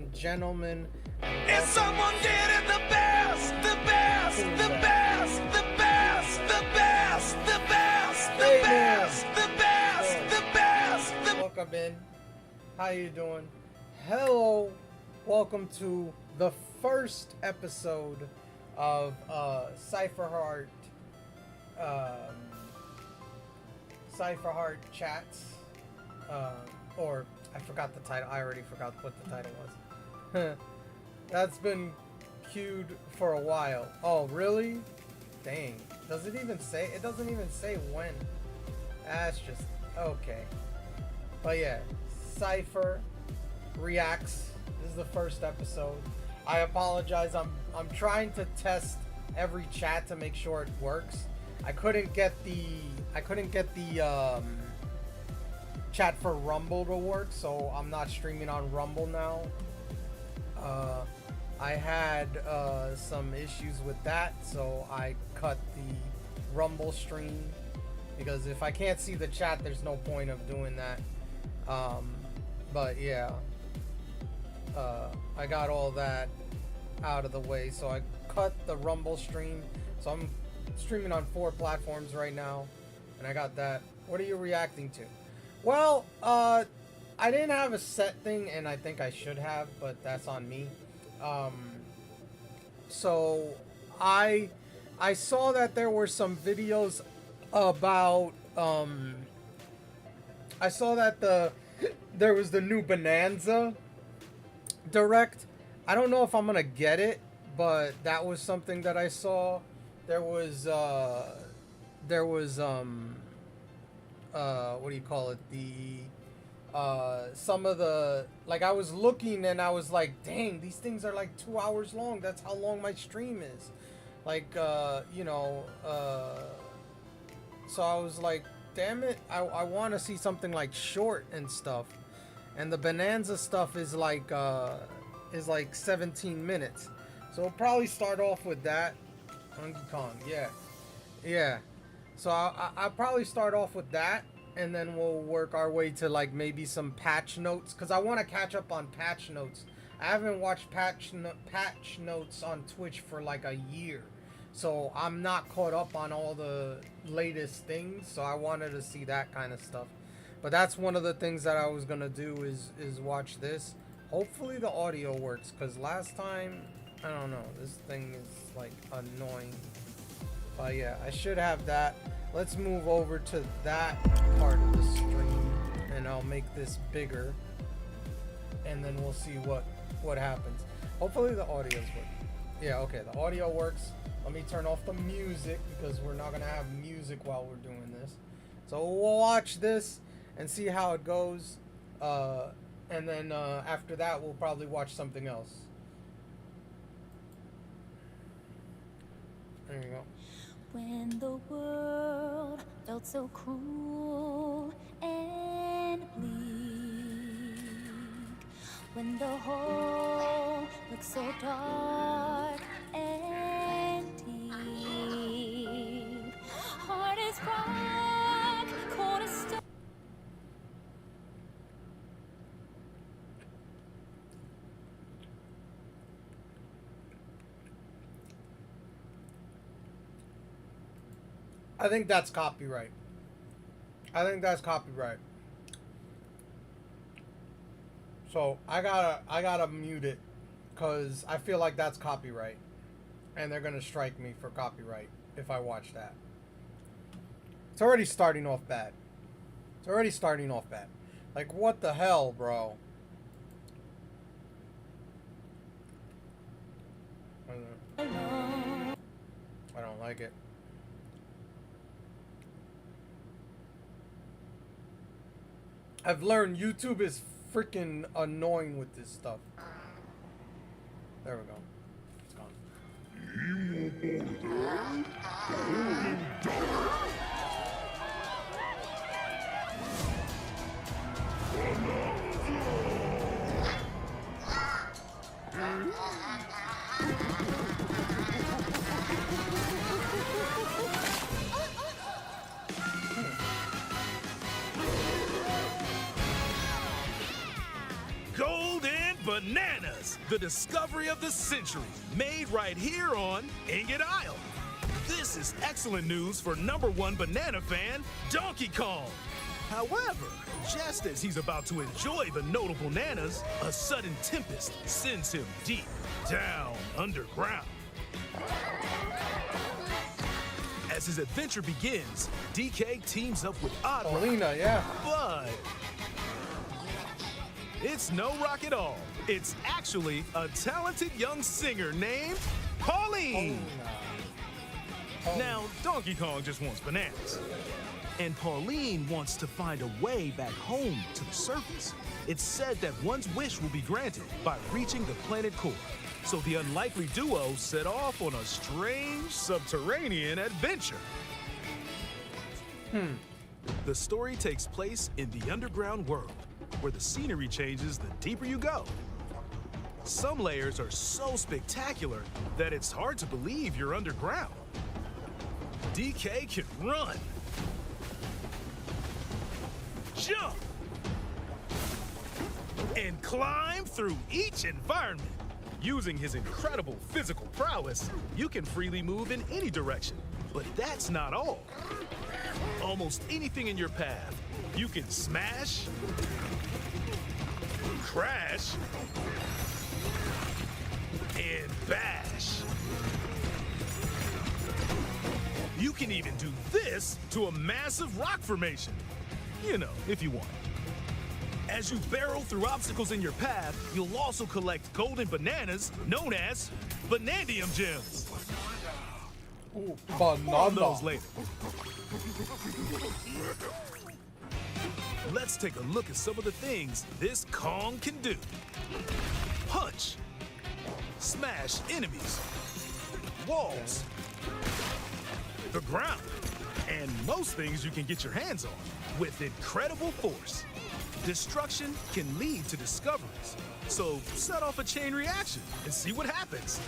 and gentlemen. If someone did it the best, the best, the best, the best, the best, the best, the best, the best, the best, the best. Welcome in. How you doing? Hello. Welcome to the first episode of Cipherheart Chats. Or I forgot the title. I already forgot what the title was. That's been queued for a while. Oh, really? Dang. Does it even say? It doesn't even say when. That's just okay. But yeah, Cipher Reacts. This is the first episode. I apologize. I'm trying to test every chat to make sure it works. I couldn't get the chat for Rumble to work, so I'm not streaming on Rumble now. I had some issues with that, so I cut the Rumble stream because if I can't see the chat, there's no point of doing that. But yeah, I got all that out of the way, so I cut the Rumble stream. So I'm streaming on 4 platforms right now, and I got that. What are you reacting to? Well, I didn't have a set thing, and I think I should have, but that's on me. So I saw that there were some videos about I saw that there was the new Bonanza Direct. I don't know if I'm gonna get it, but that was something that I saw. There was what do you call it? Some of the, like, I was looking and I was like, dang, these things are like 2 hours long. That's how long my stream is. Like, you know, so I was like, damn it, I want to see something like short and stuff. And the Bonanza stuff is like 17 minutes. So we'll probably start off with that. Donkey Kong, yeah. So I'll probably start off with that, and then we'll work our way to like maybe some patch notes, because I want to catch up on patch notes. I haven't watched patch notes on Twitch for like a year, so I'm not caught up on all the latest things, so I wanted to see that kind of stuff. But that's one of the things that I was gonna do is watch this. Hopefully the audio works, because last time, I don't know, this thing is like annoying. But yeah, I should have that. Let's move over to that part of the stream, and I'll make this bigger, and then we'll see what happens. Hopefully the audio's working. Yeah, okay, the audio works. Let me turn off the music, because we're not gonna have music while we're doing this. So we'll watch this and see how it goes, and then after that we'll probably watch something else. There you go. When the world felt so cruel and bleak, when the hole looked so dark and deep, hard as rock, cold as stone. I think that's copyright. So I gotta mute it, because I feel like that's copyright, and they're gonna strike me for copyright if I watch that. It's already starting off bad. Like, what the hell, bro? I don't like it. I've learned YouTube is freaking annoying with this stuff. There we go. It's gone. Bananas, the discovery of the century, made right here on Ingot Isle. This is excellent news for #1 banana fan, Donkey Kong. However, just as he's about to enjoy the notable bananas, a sudden tempest sends him deep down underground. As his adventure begins, DK teams up with Oddrock, Paulina, yeah. but it's no rock at all. It's actually a talented young singer named Pauline. Now, Donkey Kong just wants bananas. And Pauline wants to find a way back home to the surface. It's said that one's wish will be granted by reaching the planet core. So the unlikely duo set off on a strange subterranean adventure. The story takes place in the underground world, where the scenery changes the deeper you go. Some layers are so spectacular that it's hard to believe you're underground. DK can run, jump, and climb through each environment. Using his incredible physical prowess, you can freely move in any direction. But that's not all. Almost anything in your path, you can smash, crash, and bash. You can even do this to a massive rock formation. You know, if you want. As you barrel through obstacles in your path, you'll also collect golden bananas known as Banandium gems. Ooh, More on banana. those later. Let's take a look at some of the things this Kong can do. Punch. Smash enemies. Walls. The ground. And most things you can get your hands on with incredible force. Destruction can lead to discoveries. So set off a chain reaction and see what happens.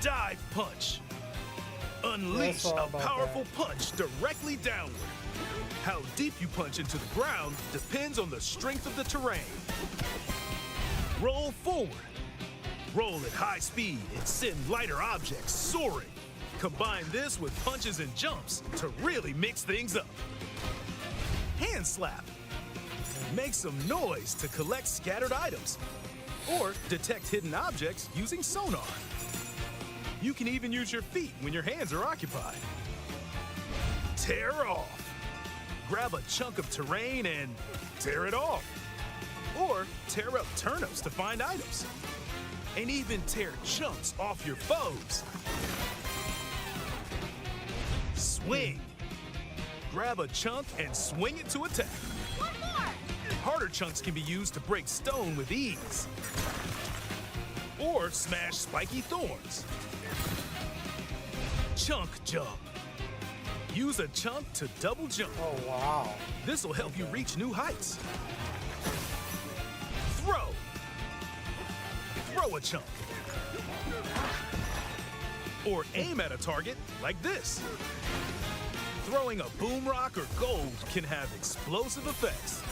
Dive punch. Unleash That's all a about powerful punch directly downward. How deep you punch into the ground depends on the strength of the terrain. Roll forward. Roll at high speed and send lighter objects soaring. Combine this with punches and jumps to really mix things up. Hand slap. Make some noise to collect scattered items. Or detect hidden objects using sonar. You can even use your feet when your hands are occupied. Tear off. Grab a chunk of terrain and tear it off. Or tear up turnips to find items. And even tear chunks off your foes. Swing. Grab a chunk and swing it to attack. One more! Harder chunks can be used to break stone with ease. Or smash spiky thorns. Chunk jump. Use a chunk to double jump. Oh, wow. This will help you reach new heights. Throw. Throw a chunk. Or aim at a target like this. Throwing a boom rock or gold can have explosive effects.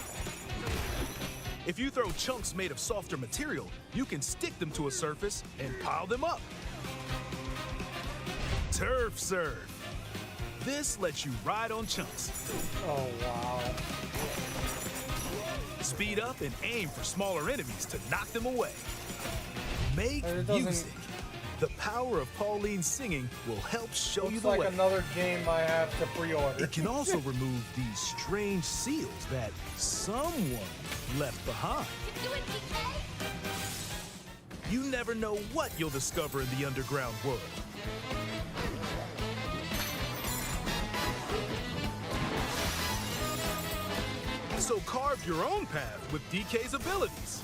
If you throw chunks made of softer material, you can stick them to a surface and pile them up. Turf serve. This lets you ride on chunks. Oh, wow. Speed up and aim for smaller enemies to knock them away. Make It doesn't- music. The power of Pauline's singing will help show you Looks the like way. another game I have to pre-order. It can also remove these strange seals that someone left behind. Do it, DK! You never know what you'll discover in the underground world. So carve your own path with DK's abilities.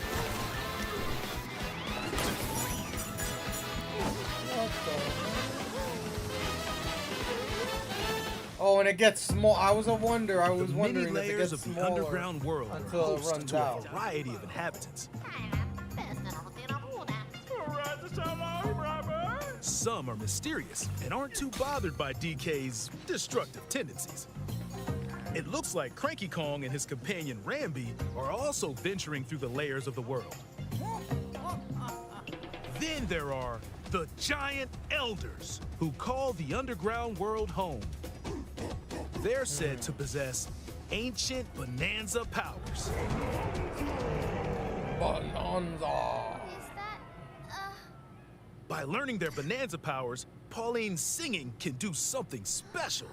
Oh, and it gets small. I was wondering The many if it layers gets of the smaller underground world are until it host runs to a out. variety of inhabitants. Some are mysterious and aren't too bothered by DK's destructive tendencies. It looks like Cranky Kong and his companion Rambi are also venturing through the layers of the world. Then there are the Giant Elders, who call the underground world home. They're said to possess ancient bonanza powers. Bonanza. Is that, By learning their bonanza powers, Pauline's singing can do something special.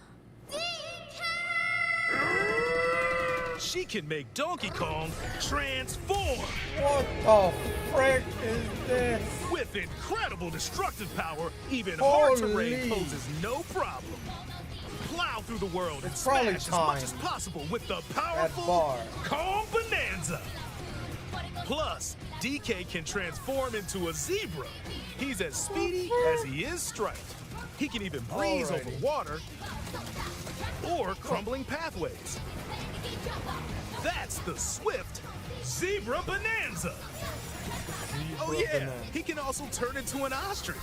She can make Donkey Kong transform What the frick is this? with incredible destructive power. Even hard terrain Holy. poses no problem. Plow through the world and It's probably smash as much time. as possible with the That powerful bar. Kong Bonanza. Plus, DK can transform into a zebra. He's as speedy as he is striped. He can even breeze over Alrighty. water or crumbling pathways. That's the swift Zebra Bonanza. Oh yeah, Bonanza. he can also turn into an ostrich.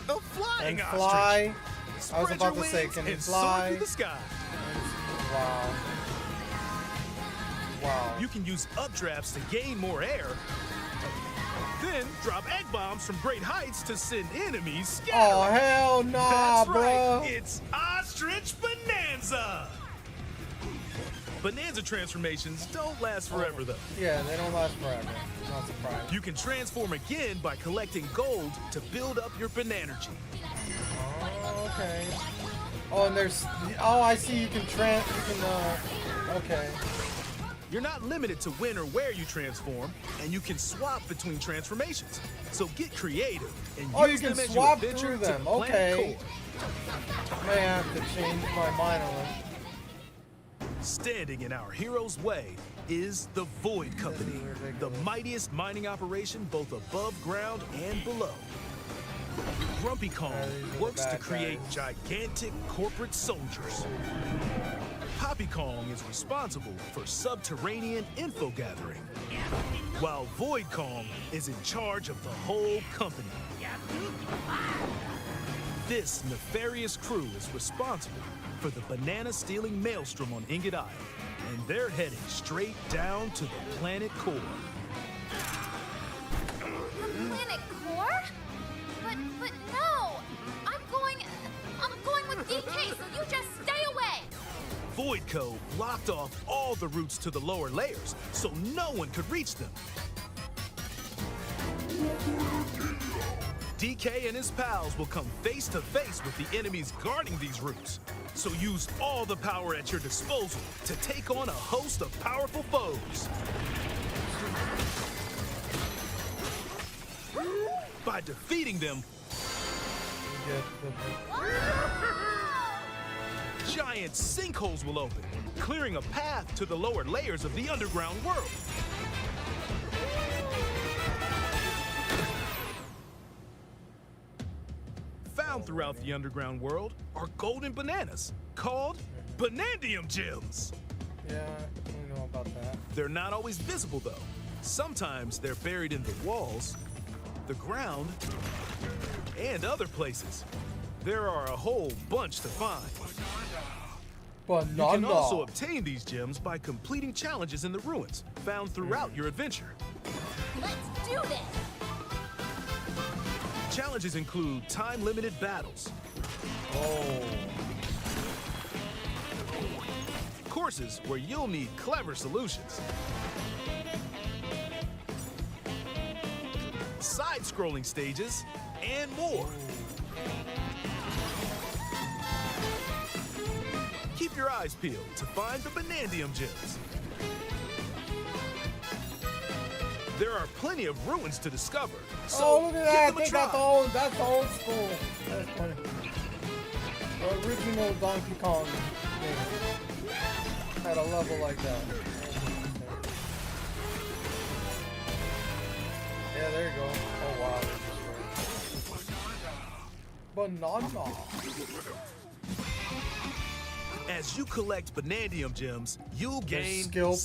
A flying And ostrich. fly. I was Spread about your to say, wings can he and soar fly? through the sky. Wow. Wow. You can use updrafts to gain more air. Then drop egg bombs from great heights to send enemies scattering. Oh hell nah, That's bro. right. It's Ostrich Bonanza. Bonanza transformations don't last forever though. Yeah, they don't last forever. Not surprised. You can transform again by collecting gold to build up your Bananergy. Oh, okay. Oh, and there's. Oh, I see. You can Okay. You're not limited to when or where you transform, and you can swap between transformations. So get creative and Oh, use you can them as swap you adventure through to them. the planet Okay. core. May have to change my mind on them. Standing in our hero's way is the Void Company, the mightiest mining operation both above ground and below. Grumpy Kong these are the works to bad create guys. gigantic corporate soldiers. Poppy Kong is responsible for subterranean info gathering, while Void Kong is in charge of the whole company. This nefarious crew is responsible for the banana-stealing maelstrom on Ingot Isle, and they're heading straight down to the planet core. Planet Core? But no! I'm going with DK, so you just stay away! Voidco blocked off all the routes to the lower layers, so no one could reach them. DK and his pals will come face to face with the enemies guarding these routes. So use all the power at your disposal to take on a host of powerful foes. By defeating them, giant sinkholes will open, clearing a path to the lower layers of the underground world. Found throughout the underground world are golden bananas called Banandium Gems. Yeah, I know about that. They're not always visible though. Sometimes they're buried in the walls, the ground, and other places. There are a whole bunch to find. You can also obtain these gems by completing challenges in the ruins found throughout your adventure. Let's do this! Challenges include time-limited battles, Oh. courses where you'll need clever solutions, side-scrolling stages, and more. Keep your eyes peeled to find the Banandium Gems. There are plenty of ruins to discover, so Oh, look at give that! them a They got try. that's the old school. That's funny. The original Donkey Kong game had a level like that. Yeah, there you go. Oh wow. Banana. As you collect Banandium Gems, you'll gain skill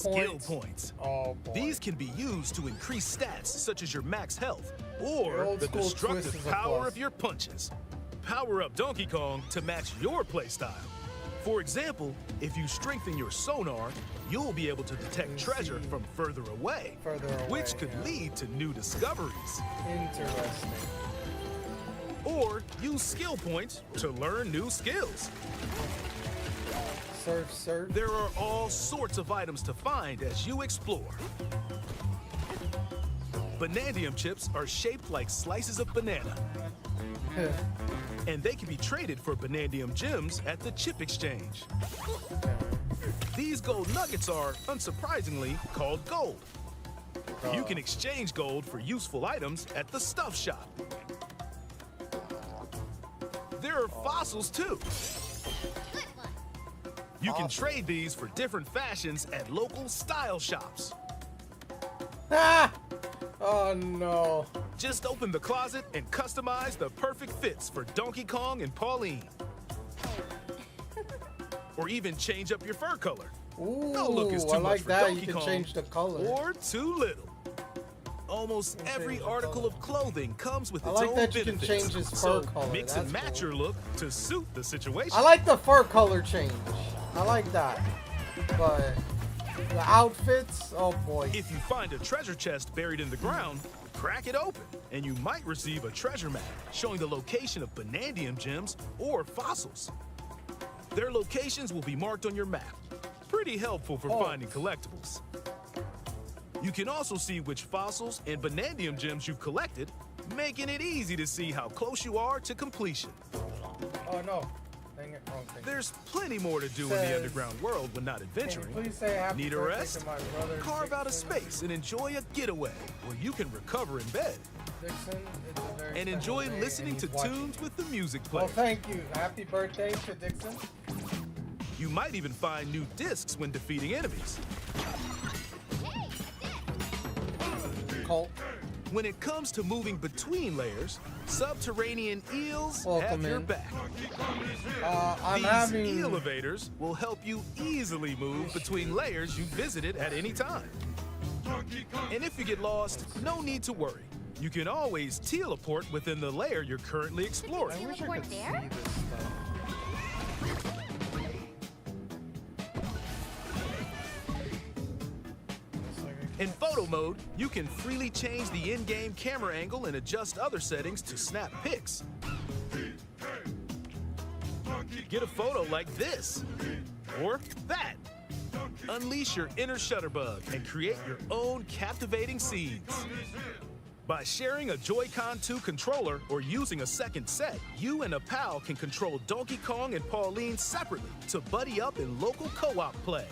points. Oh boy. These can be used to increase stats such as your max health Your or old the school destructive twist is a power plus. of your punches. Power up Donkey Kong to match your playstyle. For example, if you strengthen your sonar, you'll be able to detect treasure from further away, which could lead to new discoveries. Interesting. Or use skill points to learn new skills. Surf. There are all sorts of items to find as you explore. Banandium chips are shaped like slices of banana, and they can be traded for Banandium gems at the chip exchange. These gold nuggets are, unsurprisingly, called gold. You can exchange gold for useful items at the stuff shop. There are fossils too. You can trade these for different fashions at local style shops. Ah! Oh no. Just open the closet and customize the perfect fits for Donkey Kong and Pauline. Or even change up your fur color. Ooh, No look is too I much like for that. Donkey You can Kong, change the color. or too little. Almost every the article color. of clothing comes with I its like own that you can benefits. change his fur So color. mix That's and match cool. your look to suit the situation. I like the fur color change. I like that. But the outfits, oh boy. If you find a treasure chest buried in the ground, crack it open, and you might receive a treasure map showing the location of Banandium gems or fossils. Their locations will be marked on your map. Pretty helpful for finding collectibles. You can also see which fossils and Banandium gems you've collected, making it easy to see how close you are to completion. Oh no. Dang it, wrong thing. There's plenty more to do in the Says- underground world when not Can you adventuring. please say happy Need a birthday rest? to my brother Carve out a Dixon? space and enjoy a getaway where you can recover in bed Dixon, it's a very and special enjoy day, listening and to he's watching. tunes with the music Well, player. thank you. Happy birthday to Dixon. You might even find new discs when defeating enemies. Colt. When it comes to moving between layers, subterranean eels Welcome have your in. back. I'm These having. elevators will help you easily move between layers you visited at any time. And if you get lost, no need to worry. You can always teleport within the layer you're currently exploring. I wish I Teleport could there? see this stuff. In photo mode, you can freely change the in-game camera angle and adjust other settings to snap pics. Get a photo like this, or that. Unleash your inner shutterbug and create your own captivating scenes. By sharing a Joy-Con 2 controller or using a second set, you and a pal can control Donkey Kong and Pauline separately to buddy up in local co-op play.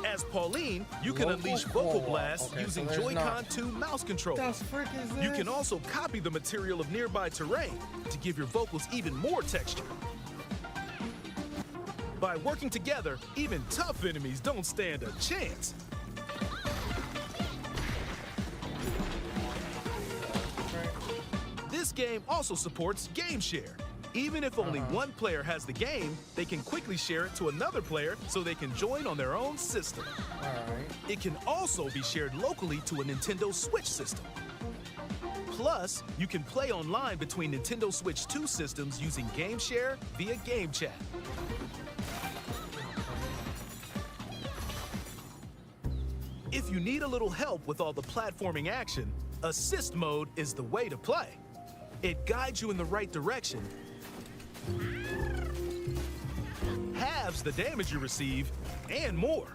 As Pauline, you can Local unleash vocal co-op. blasts Okay, so using there's Joy-Con not- 2 mouse controller. What the frick is this? You can also copy the material of nearby terrain to give your vocals even more texture. By working together, even tough enemies don't stand a chance. This game also supports Game Share. Even if only one player has the game, they can quickly share it to another player so they can join on their own system. Alright. It can also be shared locally to a Nintendo Switch system. Plus, you can play online between Nintendo Switch 2 systems using Game Share via Game Chat. If you need a little help with all the platforming action, Assist Mode is the way to play. It guides you in the right direction, halves the damage you receive, and more.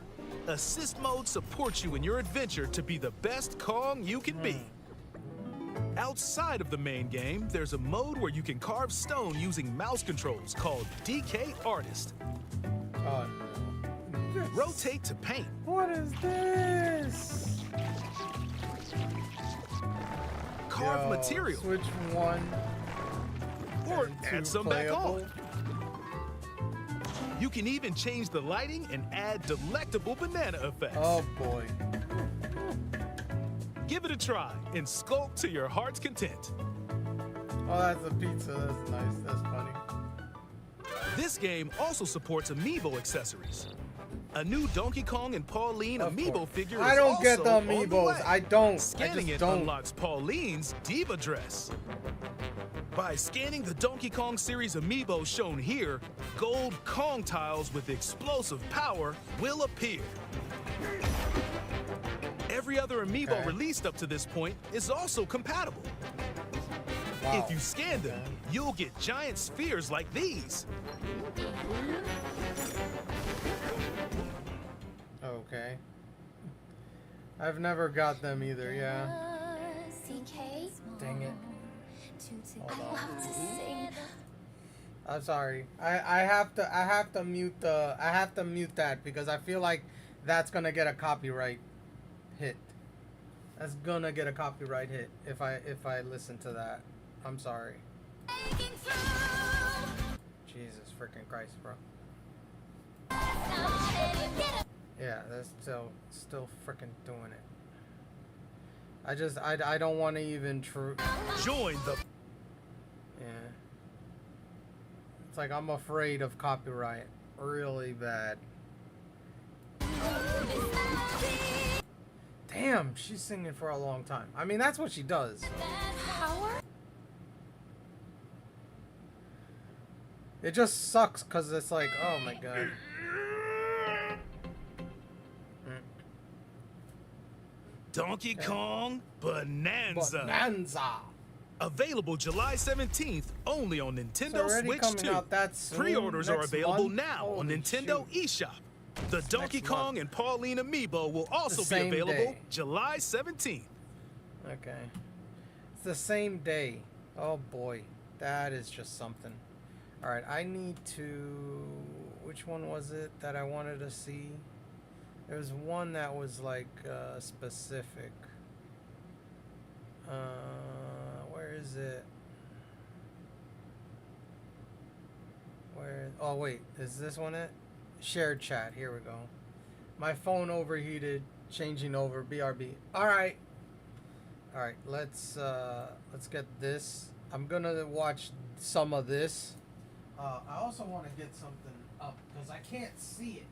Assist Mode supports you in your adventure to be the best Kong you can be. Outside of the main game, there's a mode where you can carve stone using mouse controls called DK Artist. Oh no. Rotate to paint. What is this? Carve Yo, material. Switch 1. Or and add 2 some back playable. on. You can even change the lighting and add delectable banana effects. Oh boy. Give it a try and sculpt to your heart's content. Oh, that's a pizza. That's nice. That's funny. This game also supports amiibo accessories. A new Donkey Kong and Pauline Of amiibo course. figure I is don't get also the on the way. amiibos. I don't. Scanning I it just don't. unlocks Pauline's diva dress. By scanning the Donkey Kong series amiibo shown here, gold Kong tiles with explosive power will appear. Every other amiibo released up to this point is also compatible. Wow. If you scan them, you'll get giant spheres like these. Okay. I've never got them either, yeah. CK? Dang it. I love to sing. I'm sorry. I have to mute that because I feel like that's gonna get a copyright hit. That's gonna get a copyright hit if I listen to that. I'm sorry. Jesus freaking Christ, bro. Yeah, that's still freaking doing it. I don't want to even Join the. Yeah. It's like I'm afraid of copyright really bad. Damn, she's singing for a long time. I mean, that's what she does. So. Power? It just sucks because it's like, oh my god. Donkey Kong Bonanza. Bonanza. Available July 17th only on Nintendo Switch 2. Pre-orders are available now on Nintendo eShop. The Donkey Kong and Pauline amiibo will also be available July 17th. Okay. It's the same day. Oh boy. That is just something. Alright, I need to... Which one was it that I wanted to see? There was one that was like specific. Where is it? Where? Oh wait, is this one it? Shared chat. Here we go. My phone overheated. Changing over. BRB. All right. All right. Let's get this. I'm gonna watch some of this. I also want to get something up because I can't see it.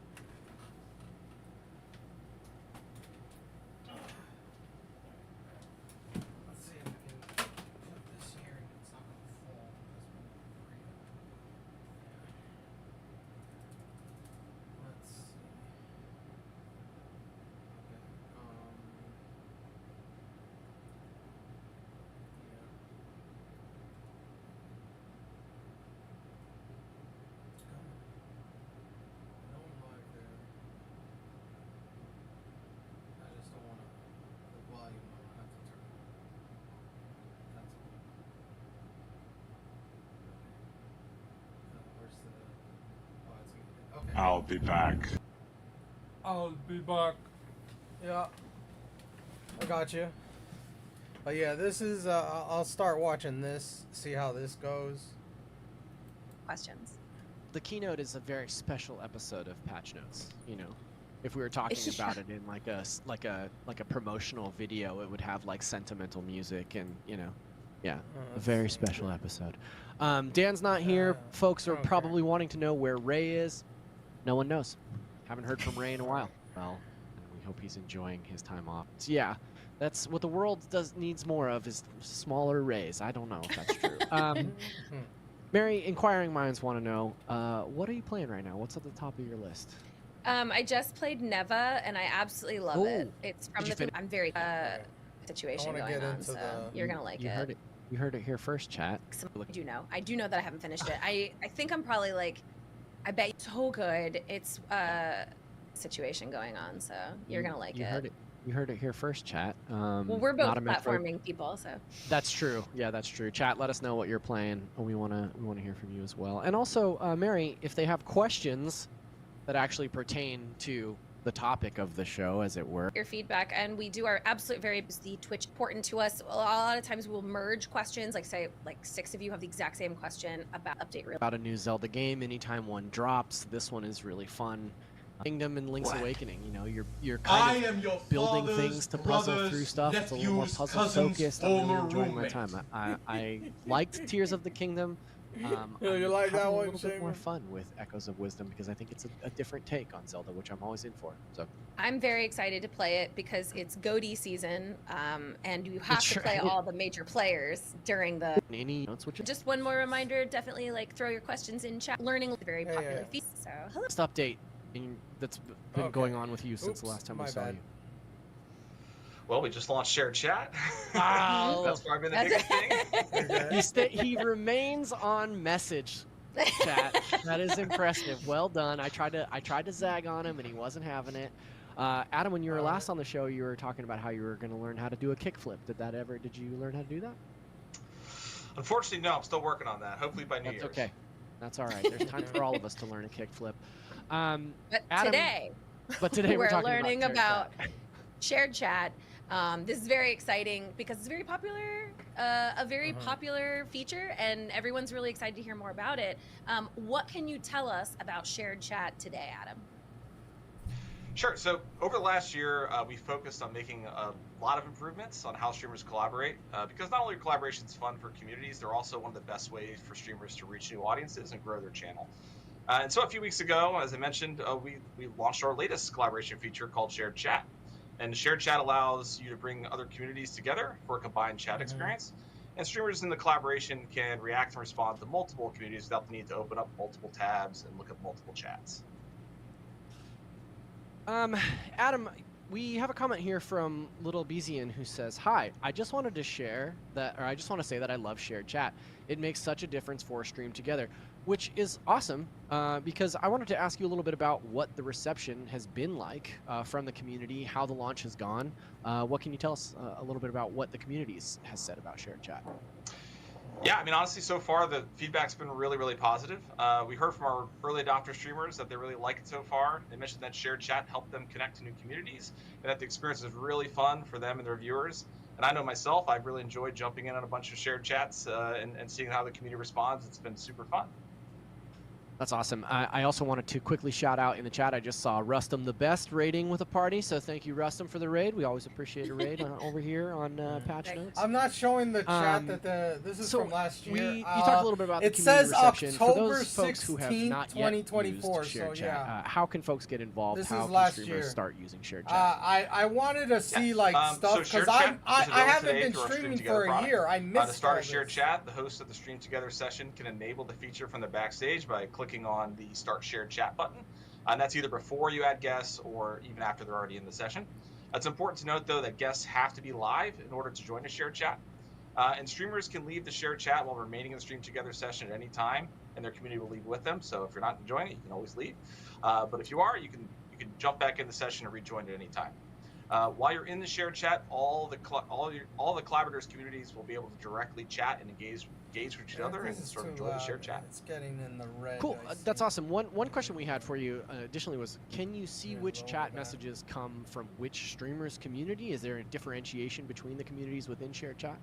Let's see if we can put this here and it's not gonna fall because we're free. Let's see. Okay. It's coming. I don't like there. I just don't want to. The volume, I have to turn it up. That's all. Where's the? Oh, it's muted. Okay. I'll be back. I'll be back. Yeah. I got you. But yeah, this is. I'll start watching this. See how this goes. Questions. The keynote is a very special episode of Patch Notes. You know, if we were talking about it in like a promotional video, it would have like sentimental music and yeah, a very special episode. Dan's not here. Folks are probably wanting to know where Ray is. No one knows. Haven't heard from Ray in a while. Well, we hope he's enjoying his time off. So yeah, that's what the world needs more of is smaller Rays. I don't know if that's true. Mary, inquiring minds want to know, what are you playing right now? What's at the top of your list? I just played Neva, and I absolutely love it. It's from Did you I'm very situation going on, so you're gonna like it. You heard it here first, chat. I do know that I haven't finished it. I think I'm probably like, I bet it's so good. It's situation going on, so you're gonna like it. You heard it here first, chat. Well, we're both platforming people, so. That's true. Yeah, that's true. Chat, let us know what you're playing. We wanna hear from you as well. And also, Mary, if they have questions that actually pertain to the topic of the show, as it were. Your feedback, and we do our absolute very the Twitch important to us. A lot of times we'll merge questions, like say like 6 of you have the exact same question about update real. About a new Zelda game, anytime one drops, this one is really fun. Kingdom and Link's Awakening, you know, you're kind of building things to puzzle through stuff. It's a little more puzzle focused. I'm really enjoying my time. I liked Tears of the Kingdom. Yeah, you I'm like having that a one, little bit more Shaman? fun with Echoes of Wisdom because I think it's a different take on Zelda, which I'm always in for. So I'm very excited to play it because it's GOTY season, and you have to Sure. play all the major players during the. any notes, which Just one more reminder: definitely like throw your questions in chat. Learning is a very popular Yeah. feat. So hello. last update that's been Okay. going on with you since the Oops, last time we my saw bad. you? Well, we just launched shared chat. Oh. That's probably been the biggest thing. Okay. He remains on message chat. That is impressive. Well done. I tried to zag on him and he wasn't having it. Adam, when you were last on the show, you were talking about how you were going to learn how to do a kickflip. Did you learn how to do that? Unfortunately, no. I'm still working on that. Hopefully by New That's Year's. okay. That's all right. There's time for all of us to learn a kickflip. But Adam, today we're talking learning about shared chat. This is very exciting because it's very popular, a very popular feature, and everyone's really excited to hear more about it. What can you tell us about shared chat today, Adam? Sure. So over the last year, we focused on making a lot of improvements on how streamers collaborate, because not only are collaborations fun for communities, they're also one of the best ways for streamers to reach new audiences and grow their channel. And so a few weeks ago, as I mentioned, we launched our latest collaboration feature called Shared Chat. And Shared Chat allows you to bring other communities together for a combined chat experience. And streamers in the collaboration can react and respond to multiple communities without the need to open up multiple tabs and look at multiple chats. Adam, we have a comment here from Little Bezian who says, "Hi, I just wanted to share that, or I just want to say that I love shared chat. It makes such a difference for a stream together," which is awesome, because I wanted to ask you a little bit about what the reception has been like from the community, how the launch has gone. What can you tell us a little bit about what the community has said about shared chat? Yeah, I mean, honestly, so far the feedback's been really, really positive. We heard from our early adopter streamers that they really like it so far. They mentioned that shared chat helped them connect to new communities, and that the experience is really fun for them and their viewers. And I know myself, I've really enjoyed jumping in on a bunch of shared chats and seeing how the community responds. It's been super fun. That's awesome. I also wanted to quickly shout out in the chat. I just saw Rustum the Best raiding with a party, so thank you, Rustum, for the raid. We always appreciate a raid over here on Patch Notes. I'm not showing the chat that this is from last year. You talked a little bit about the it community says reception. For October those folks who have 16th, not yet 2024. used shared So chat, yeah, how can folks get involved? This How is can last streamers year. start using shared chat? I wanted to see like stuff So because shared I chat is available haven't today been through our Stream streaming Together for a product. year. I missed To start all a shared this. chat, the host of the Stream Together session can enable the feature from the backstage by clicking on the Start Shared Chat button. And that's either before you add guests or even after they're already in the session. It's important to note, though, that guests have to be live in order to join a shared chat. And streamers can leave the shared chat while remaining in the Stream Together session at any time, and their community will leave with them. So if you're not enjoying it, you can always leave. But if you are, you can jump back in the session and rejoin at any time. While you're in the shared chat, all the collaborators' communities will be able to directly chat and engage with each other and sort of enjoy the shared chat. It's getting in the red. Cool. I That's see. awesome. One question we had for you additionally was, can you see Yeah, which lower chat that. messages come from which streamer's community? Is there a differentiation between the communities within shared chat?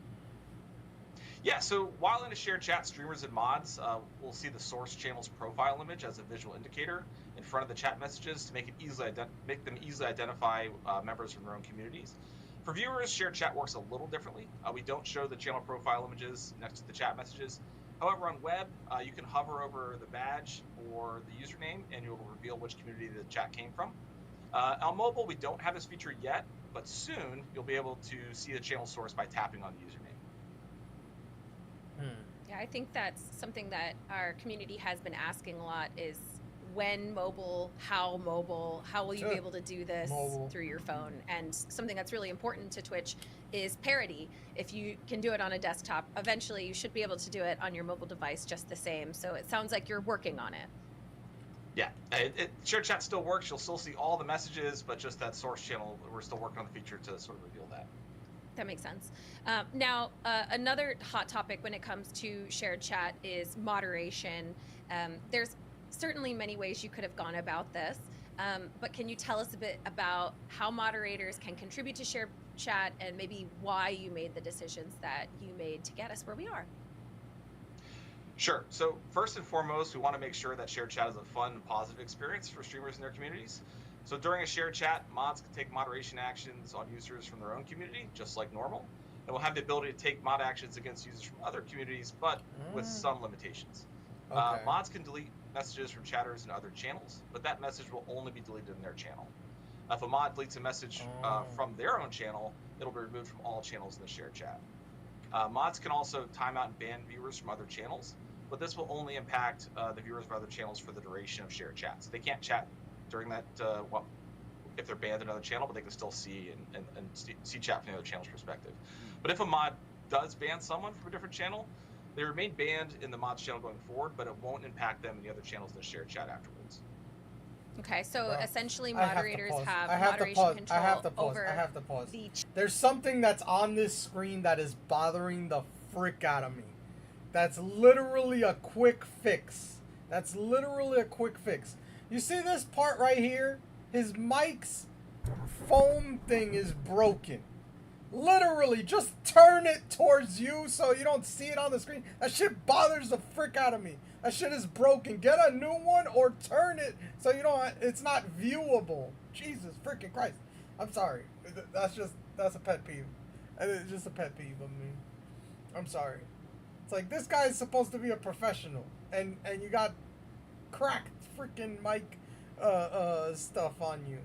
Yeah, so while in a shared chat, streamers and mods will see the source channel's profile image as a visual indicator in front of the chat messages to make them easily identify members from their own communities. For viewers, shared chat works a little differently. We don't show the channel profile images next to the chat messages. However, on web, you can hover over the badge or the username, and you'll reveal which community the chat came from. On mobile, we don't have this feature yet, but soon you'll be able to see the channel source by tapping on the username. Yeah, I think that's something that our community has been asking a lot is when mobile, how will you be able to do this through your phone? And something that's really important to Twitch is parity. If you can do it on a desktop, eventually you should be able to do it on your mobile device just the same. So it sounds like you're working on it. Yeah, shared chat still works. You'll still see all the messages, but just that source channel, we're still working on the feature to sort of reveal that. That makes sense. Now, another hot topic when it comes to shared chat is moderation. There's certainly many ways you could have gone about this, but can you tell us a bit about how moderators can contribute to shared chat and maybe why you made the decisions that you made to get us where we are? Sure. So first and foremost, we want to make sure that shared chat is a fun and positive experience for streamers and their communities. So during a shared chat, mods can take moderation actions on users from their own community, just like normal. and will have the ability to take mod actions against users from other communities, but with some limitations. Okay. Mods can delete messages from chatters in other channels, but that message will only be deleted in their channel. If a mod deletes a message from their own channel, it'll be removed from all channels in the shared chat. Mods can also time out and ban viewers from other channels, but this will only impact the viewers of other channels for the duration of shared chat. So they can't chat during that, if they're banned in another channel, but they can still see and see chat from the other channel's perspective. But if a mod does ban someone from a different channel, they remain banned in the mod's channel going forward, but it won't impact them in the other channels in the shared chat afterwards. Okay, so Well, essentially I moderators have to moderation pause. control I have to pause. over I have to pause. the There's something that's on this screen that is bothering the frick out of me. That's literally a quick fix. That's literally a quick fix. You see this part right here? His mic's foam thing is broken. Literally, just turn it towards you so you don't see it on the screen. That shit bothers the frick out of me. That shit is broken. Get a new one or turn it so you don't. It's not viewable. Jesus freaking Christ. I'm sorry. That's a pet peeve. It's just a pet peeve of me. I'm sorry. It's like this guy is supposed to be a professional, and you got cracked freaking mic stuff on you.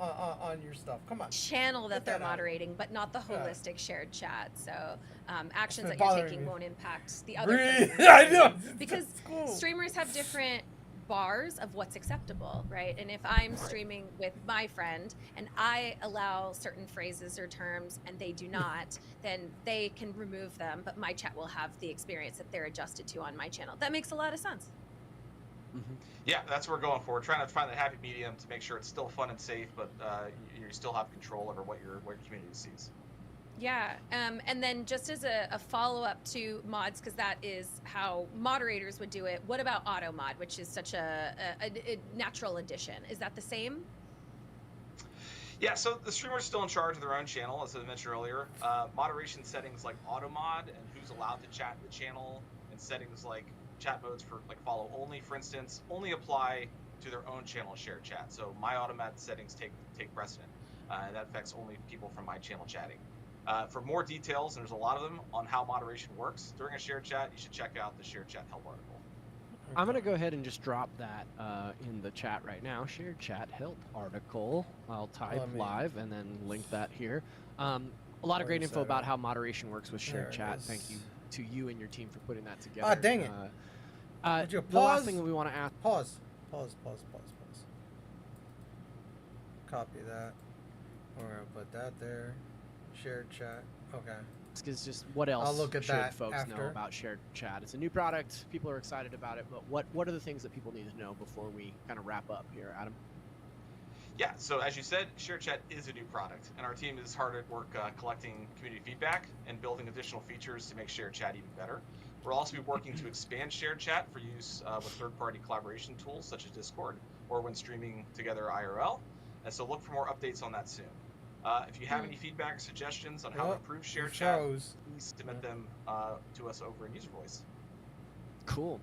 On your stuff. Come on. channel that Get they're that out. moderating, but not the Yeah. holistic shared chat. So actions been that you're bothering taking me. won't impact the other Really? person's I know. because It's cool. streamers have different bars of what's acceptable, right? And if I'm streaming with my friend and I allow certain phrases or terms and they do not, then they can remove them, but my chat will have the experience that they're adjusted to on my channel. That makes a lot of sense. Yeah, that's what we're going for. We're trying to find the happy medium to make sure it's still fun and safe, but you still have control over what your community sees. Yeah, and then just as a follow-up to mods, because that is how moderators would do it, what about auto mod, which is such a natural addition? Is that the same? Yeah, so the streamer's still in charge of their own channel, as I mentioned earlier. Moderation settings like auto mod and who's allowed to chat in the channel, and settings like chat modes for like follow only, for instance, only apply to their own channel shared chat. So my automat settings take precedent, and that affects only people from my channel chatting. For more details, and there's a lot of them, on how moderation works during a shared chat, you should check out the shared chat help article. I'm gonna go ahead and just drop that in the chat right now. Shared chat help article. I'll type live and then link that here. A lot of great info about how moderation works with shared chat. Thank you to you and your team for putting that together. Ah, dang it. Would you the last pause? thing that we want to ask. Pause. Copy that. We're gonna put that there. Shared chat. Okay. Is just what else I'll look at should that folks know after. about shared chat? It's a new product. People are excited about it, but what are the things that people need to know before we kind of wrap up here, Adam? Yeah, so as you said, shared chat is a new product, and our team is hard at work collecting community feedback and building additional features to make shared chat even better. We'll also be working to expand shared chat for use with third-party collaboration tools such as Discord or when streaming together IRL. And so look for more updates on that soon. If you have any feedback or suggestions on how to improve shared chat, please submit them to us over in User Voice. Cool.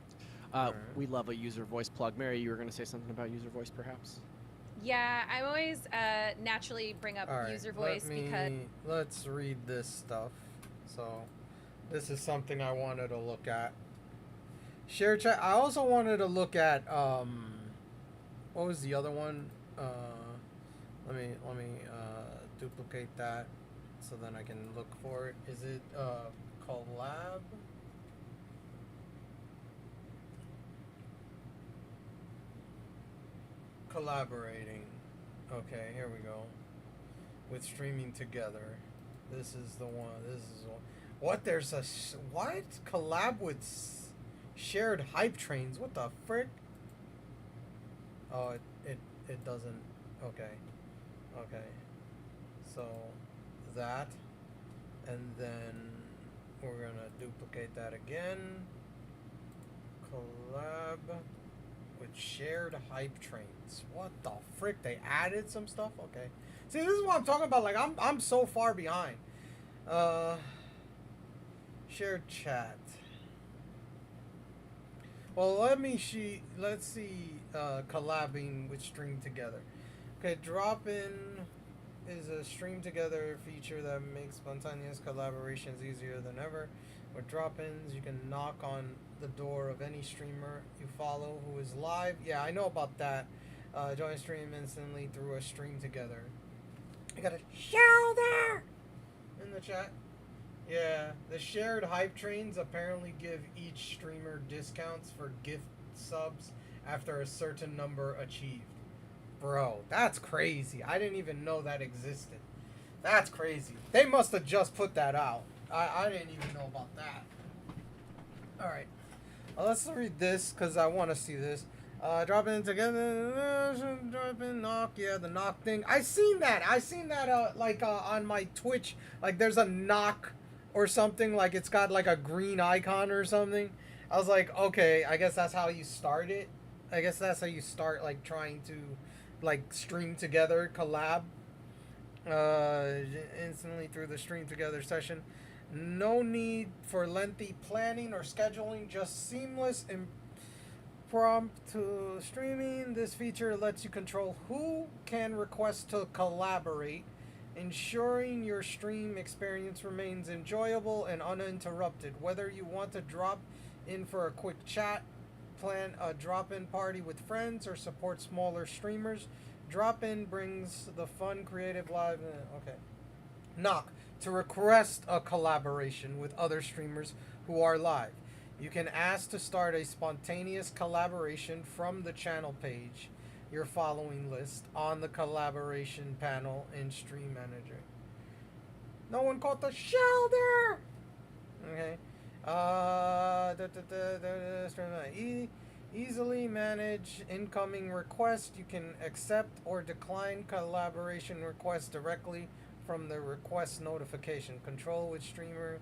We love a user voice plug. Mary, you were going to say something about user voice, perhaps? Yeah, I always naturally bring up user voice because let's read this stuff. So this is something I wanted to look at. Share chat. I also wanted to look at what was the other one? Let me duplicate that so then I can look for it. Is it collab? Collaborating. Okay, here we go. With streaming together. This is the one. This is one. What? There's a what? Collab with shared hype trains. What the frick? Oh, it doesn't. Okay. Okay. So that, and then we're gonna duplicate that again. Collab with shared hype trains. What the frick? They added some stuff? Okay. See, this is what I'm talking about. Like, I'm so far behind. Shared chat. Well, let's see collabing with string together. Okay, drop in is a stream together feature that makes spontaneous collaborations easier than ever. With drop-ins, you can knock on the door of any streamer you follow who is live. Yeah, I know about that. Join stream instantly through a stream together. I got a show there in the chat. Yeah, the shared hype trains apparently give each streamer discounts for gift subs after a certain number achieved. Bro, that's crazy. I didn't even know that existed. That's crazy. They must have just put that out. I didn't even know about that. Alright. Let's read this because I want to see this. Drop in together. Drop in, knock. Yeah, the knock thing. I seen that on my Twitch. Like, there's a knock or something. Like, it's got like a green icon or something. I was like, okay, I guess that's how you start it. I guess that's how you start, like, trying to, like, stream together, collab. Instantly through the stream together session. No need for lengthy planning or scheduling, just seamless impromptu streaming. This feature lets you control who can request to collaborate, ensuring your stream experience remains enjoyable and uninterrupted. Whether you want to drop in for a quick chat, plan a drop-in party with friends, or support smaller streamers, drop-in brings the fun, creative, live. Okay. Knock. To request a collaboration with other streamers who are live. You can ask to start a spontaneous collaboration from the channel page, your following list, on the collaboration panel in Stream Manager. No one caught the shell there! Okay. Easily manage incoming requests. You can accept or decline collaboration requests directly from the request notification. Control which streamer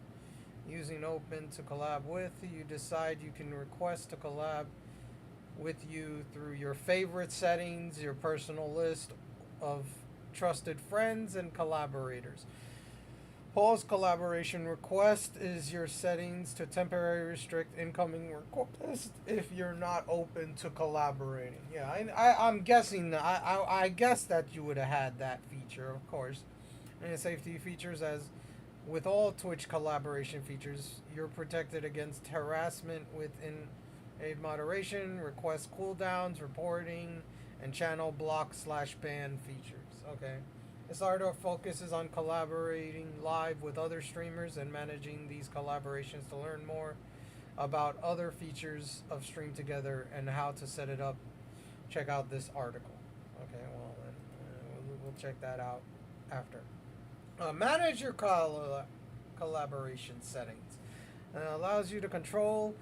using open to collab with. You decide you can request to collab with you through your favorite settings, your personal list of trusted friends and collaborators. Pause collaboration request is your settings to temporarily restrict incoming requests if you're not open to collaborating. Yeah, I'm guessing, I guess that you would have had that feature, of course. And safety features, as with all Twitch collaboration features, you're protected against harassment within a moderation, request cooldowns, reporting, and channel block/ban features. Okay. This article focuses on collaborating live with other streamers and managing these collaborations. To learn more about other features of Stream Together and how to set it up, check out this article. Okay, well, then we'll check that out after. Manage your collaboration settings. Allows you to control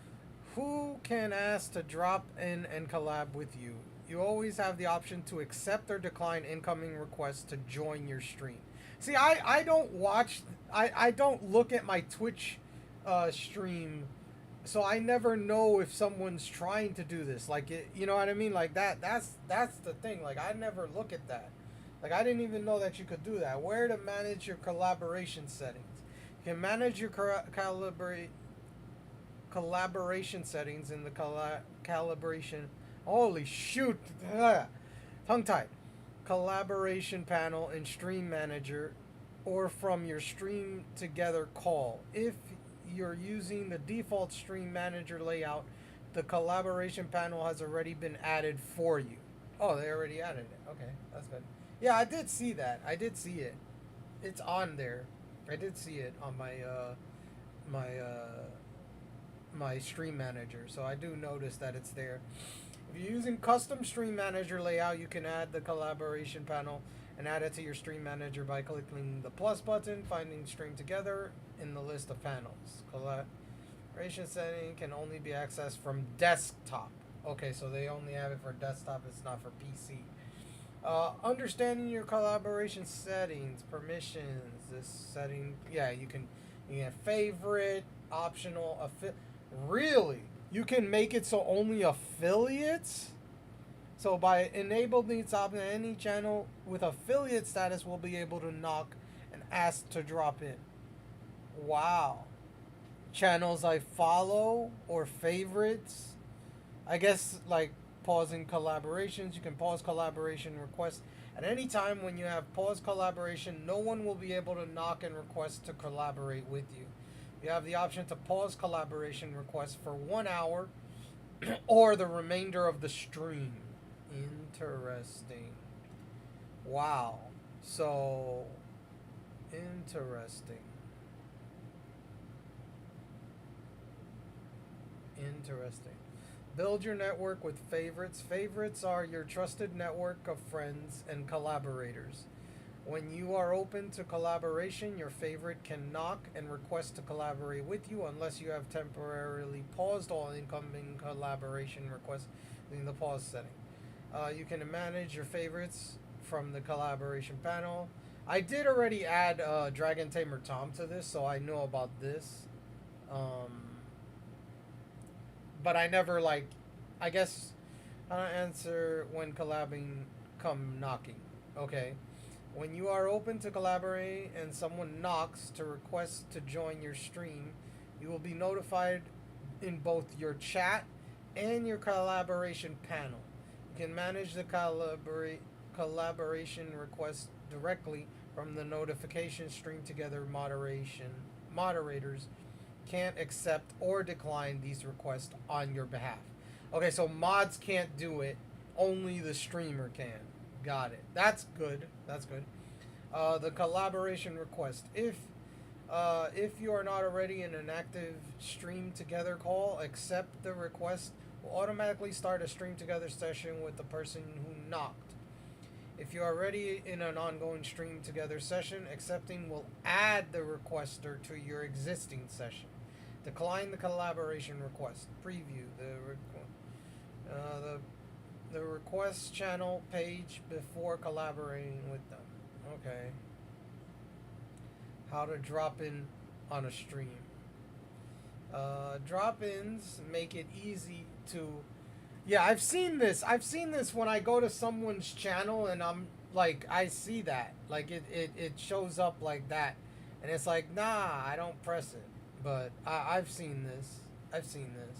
who can ask to drop in and collab with you. You always have the option to accept or decline incoming requests to join your stream. See, I don't watch, I don't look at my Twitch stream, so I never know if someone's trying to do this. Like, you know what I mean? Like, that's the thing. Like, I never look at that. Like, I didn't even know that you could do that. Where to manage your collaboration settings. You can manage your collaboration settings in the calibration. Holy shoot. Tongue-tied. Collaboration panel in Stream Manager or from your Stream Together call. If you're using the default Stream Manager layout, the collaboration panel has already been added for you. Oh, they already added it. Okay, that's good. Yeah, I did see that. I did see it. It's on there. I did see it on my my Stream Manager, so I do notice that it's there. If you're using custom Stream Manager layout, you can add the collaboration panel and add it to your Stream Manager by clicking the plus button, finding Stream Together in the list of panels. Collaboration setting can only be accessed from desktop. Okay, so they only have it for desktop. It's not for PC. Understanding your collaboration settings, permissions. This setting, yeah, you can have favorite, optional, really? You can make it so only affiliates? So by enabling these options, any channel with affiliate status will be able to knock and ask to drop in. Wow. Channels I follow or favorites. I guess, like, pausing collaborations. You can pause collaboration requests At any time when you have paused collaboration, no one will be able to knock and request to collaborate with you. You have the option to pause collaboration requests for 1 hour or the remainder of the stream. Interesting. Wow. So, interesting. Interesting. Build your network with favorites. Favorites are your trusted network of friends and collaborators. When you are open to collaboration, your favorite can knock and request to collaborate with you unless you have temporarily paused all incoming collaboration requests in the pause setting. You can manage your favorites from the collaboration panel. I did already add Dragon Tamer Tom to this, so I know about this. But I never, like, I guess answer when collabing come knocking. Okay. When you are open to collaborate and someone knocks to request to join your stream, you will be notified in both your chat and your collaboration panel. You can manage the collaboration request directly from the notification stream together moderators can't accept or decline these requests on your behalf. Okay, so mods can't do it, only the streamer can. Got it. That's good. That's good. The collaboration request. If you are not already in an active stream together call, accept the request will automatically start a stream together session with the person who knocked. If you are already in an ongoing stream together session, accepting will add the requester to your existing session. Decline the collaboration request. Preview the request channel page before collaborating with them. Okay. How to drop in on a stream. Drop-ins make it easy to... Yeah, I've seen this. I've seen this when I go to someone's channel and I'm like, I see that. Like, it shows up like that. And it's like, nah, I don't press it. But I've seen this. I've seen this.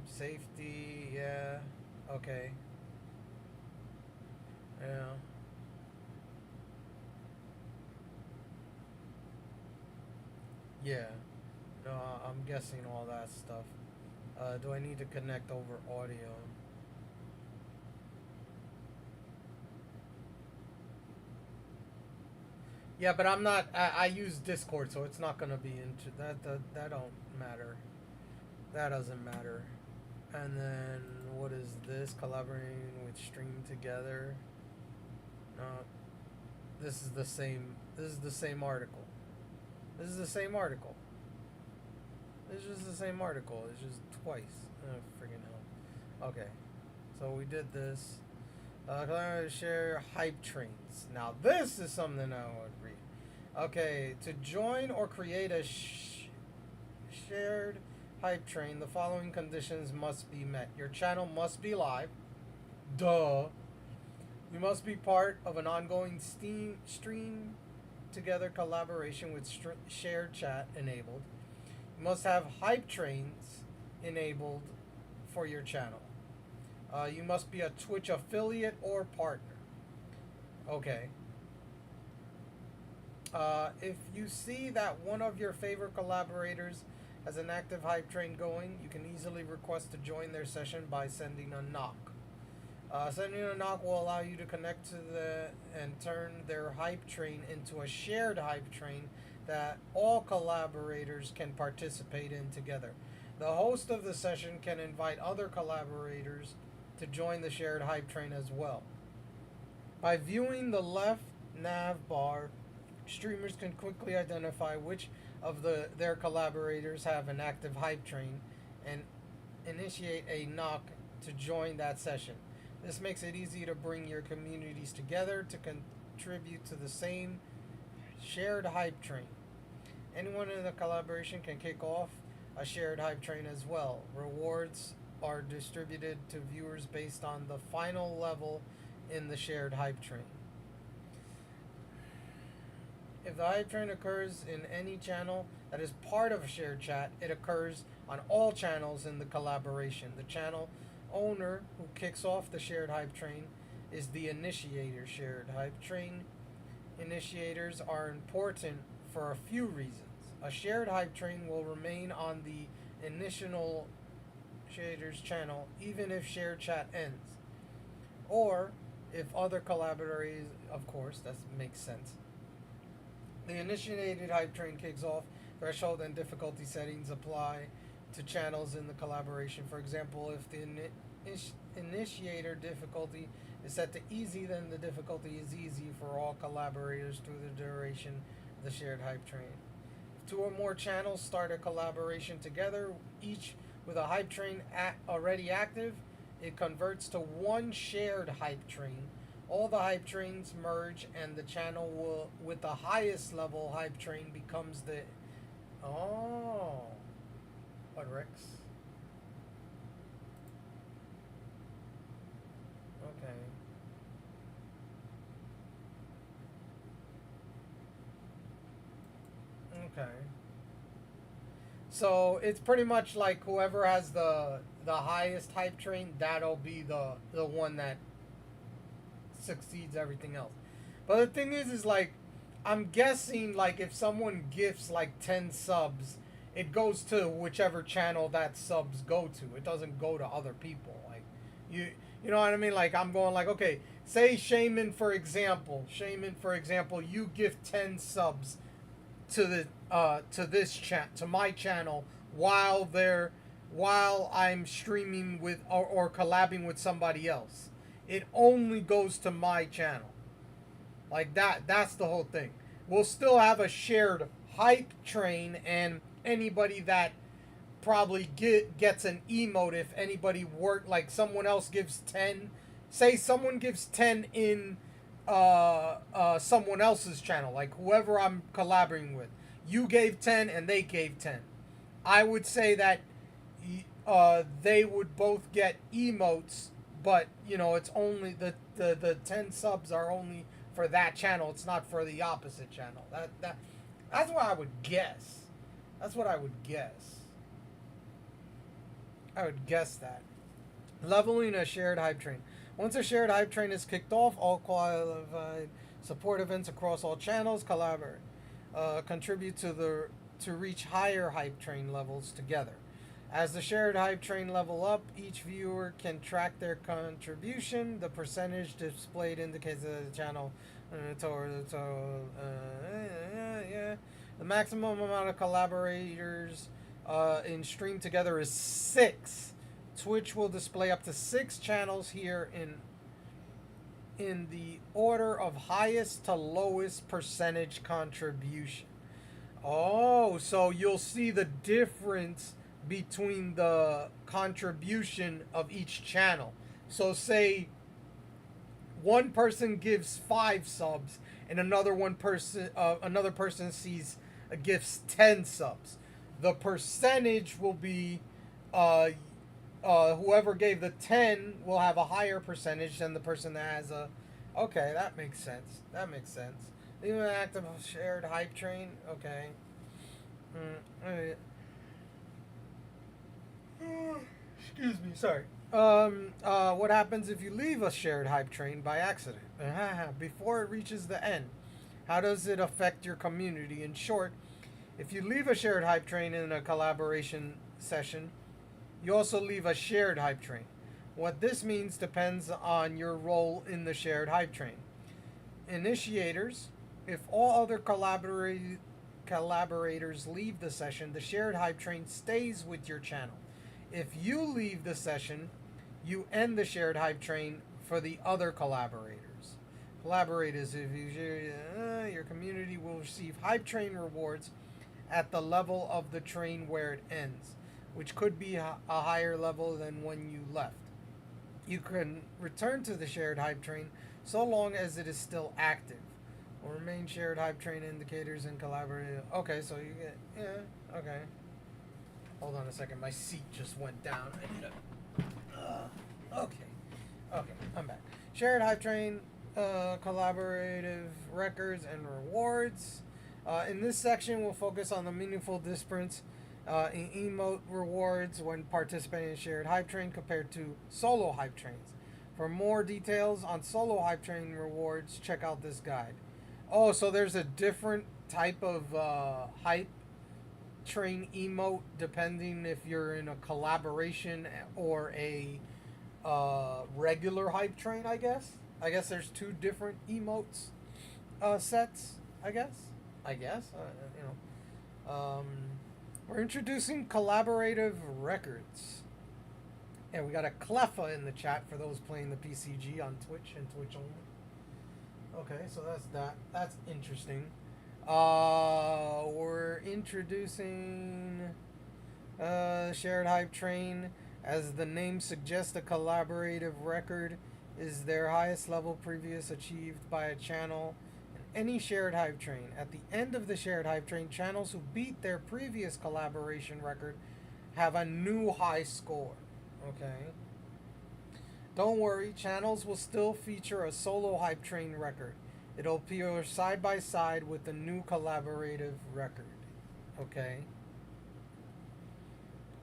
Safety, yeah. Okay. Yeah. Yeah. No, I'm guessing all that stuff. Do I need to connect over audio? Yeah, but I'm not. I use Discord, so it's not gonna be into that. That don't matter. That doesn't matter. And then what is this? Collaborating with Stream Together. No, this is the same. This is the same article. This is the same article. It's just the same article. It's just twice. Oh, freaking hell. Okay, so we did this. Share hype trains. Now this is something I would read. Okay, to join or create a shared hype train, the following conditions must be met. Your channel must be live. Duh. You must be part of an ongoing stream together collaboration with shared chat enabled. You must have hype trains enabled for your channel. You must be a Twitch affiliate or partner. Okay. If you see that one of your favorite collaborators has an active hype train going, you can easily request to join their session by sending a knock. Sending a knock will allow you to connect to and turn their hype train into a shared hype train that all collaborators can participate in together. The host of the session can invite other collaborators to join the shared hype train as well. By viewing the left nav bar, streamers can quickly identify which of their collaborators have an active hype train and initiate a knock to join that session. This makes it easy to bring your communities together to contribute to the same shared hype train. Anyone in the collaboration can kick off a shared hype train as well. Rewards are distributed to viewers based on the final level in the shared hype train. If the hype train occurs in any channel that is part of a shared chat, it occurs on all channels in the collaboration. The channel owner who kicks off the shared hype train is the initiator shared hype train. Initiators are important for a few reasons. A shared hype train will remain on the initiator's channel even if shared chat ends. Or if other collaborators, of course, that makes sense. The initiated hype train kicks off. Threshold and difficulty settings apply to channels in the collaboration. For example, if the initiator difficulty is set to easy, then the difficulty is easy for all collaborators through the duration of the shared hype train. If 2 or more channels start a collaboration together, each with a hype train already active, it converts to one shared hype train. All the hype trains merge, and the channel with the highest level hype train becomes the... Oh. What, Rex? Okay. Okay. So it's pretty much like whoever has the highest hype train, that'll be the one that succeeds everything else. But the thing is like, I'm guessing like if someone gifts like 10 subs, it goes to whichever channel that subs go to. It doesn't go to other people. Like you know what I mean? Like I'm going like, okay, say Shaman for example, you gift 10 subs to the to my channel while I'm streaming with or collabing with somebody else. It only goes to my channel. Like that's the whole thing. We'll still have a shared hype train, and anybody that probably gets an emote if anybody like someone else gives 10. Say someone gives 10 in someone else's channel, like whoever I'm collaborating with. You gave 10 and they gave 10. I would say that they would both get emotes, but you know, it's only the 10 subs are only for that channel. It's not for the opposite channel. That's what I would guess. That's what I would guess. I would guess that. Leveling a shared hype train. Once a shared hype train is kicked off, all qualified support events across all channels contribute to reach higher hype train levels together. As the shared hype train level up, each viewer can track their contribution. The percentage displayed indicates that the channel the maximum amount of collaborators in stream together is 6. Twitch will display up to 6 channels here in the order of highest to lowest percentage contribution. Oh, so you'll see the difference between the contribution of each channel. So say one person gives 5 subs and another person gives 10 subs. The percentage will be whoever gave the 10 will have a higher percentage than the person that has a... Okay, that makes sense. Even an active shared hype train. Okay. Excuse me, sorry. What happens if you leave a shared hype train by accident? Before it reaches the end. How does it affect your community? In short, if you leave a shared hype train in a collaboration session, you also leave a shared hype train. What this means depends on your role in the shared hype train. Initiators, if all other collaborators leave the session, the shared hype train stays with your channel. If you leave the session, you end the shared hype train for the other collaborators. If you share, your community will receive hype train rewards at the level of the train where it ends, which could be a higher level than when you left. You can return to the shared hype train so long as it is still active. Will remain shared hype train indicators and collaborative. Okay, so you get... Yeah, okay. Hold on a second, my seat just went down. I need a... Okay, I'm back. Shared hype train, collaborative records and rewards. In this section, we'll focus on the meaningful difference in emote rewards when participating in shared hype train compared to solo hype trains. For more details on solo hype train rewards, check out this guide. Oh, so there's a different type of hype train emote depending if you're in a collaboration or a regular hype train, I guess. I guess there's two different emotes sets, I guess. We're introducing collaborative records. And we got a Cleffa in the chat for those playing the PCG on Twitch and Twitch only. Okay, so that's that. That's interesting. We're introducing Shared Hype Train. As the name suggests, a collaborative record is their highest level previous achieved by a channel in any shared hype train. At the end of the shared hype train, channels who beat their previous collaboration record have a new high score. Okay. Don't worry, channels will still feature a solo hype train record. It'll appear side by side with the new collaborative record. Okay.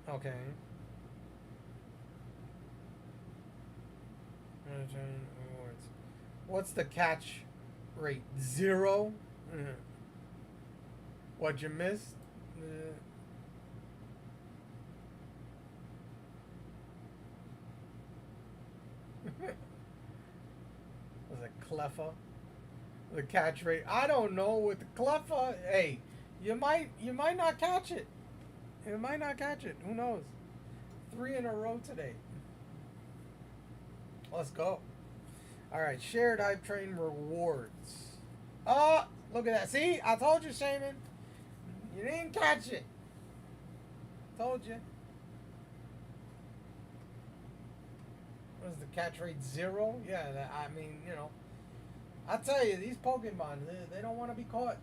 Okay. What's the catch rate? 0? What you missed? Was it Cleffa? The catch rate? I don't know with the Cleffa. Hey, you might not catch it. You might not catch it. Who knows? 3 in a row today. Let's go. All right, shared hype train rewards. Oh, look at that. See, I told you, Shaman. You didn't catch it. Told you. What is the catch rate? 0? Yeah, I mean, you know. I tell you, these Pokemon, they don't want to be caught.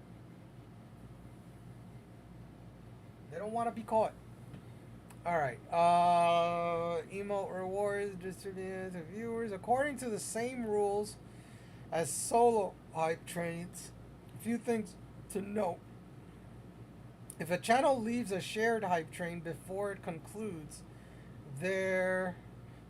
They don't want to be caught. Alright. Emote rewards distributed to viewers according to the same rules as solo hype trains. A few things to note. If a channel leaves a shared hype train before it concludes, their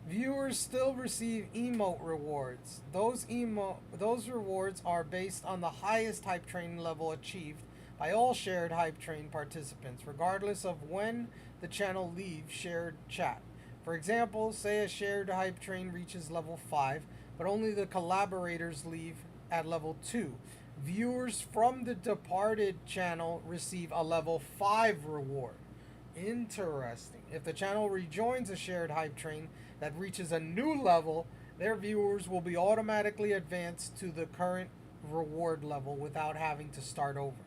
viewers still receive emote rewards. Those rewards are based on the highest hype train level achieved by all shared hype train participants, regardless of when the channel leaves shared chat. For example, say a shared hype train reaches level 5, but only the collaborators leave at level 2. Viewers from the departed channel receive a level 5 reward. Interesting. If the channel rejoins a shared hype train that reaches a new level, their viewers will be automatically advanced to the current reward level without having to start over.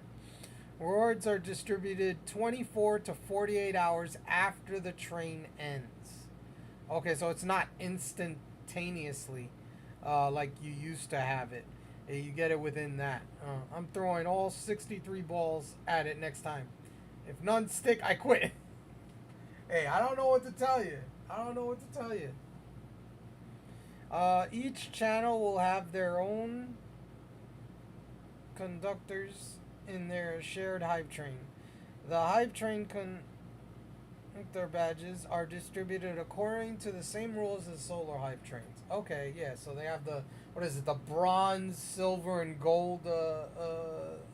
Rewards are distributed 24 to 48 hours after the train ends. Okay, so it's not instantaneously like you used to have it. You get it within that. I'm throwing all 63 balls at it next time. If none stick, I quit. Hey, I don't know what to tell you. Each channel will have their own conductors in their shared hype train. The hype train conductor badges are distributed according to the same rules as solar hype trains. Okay, yeah, so they have the, what is it, the bronze, silver, and gold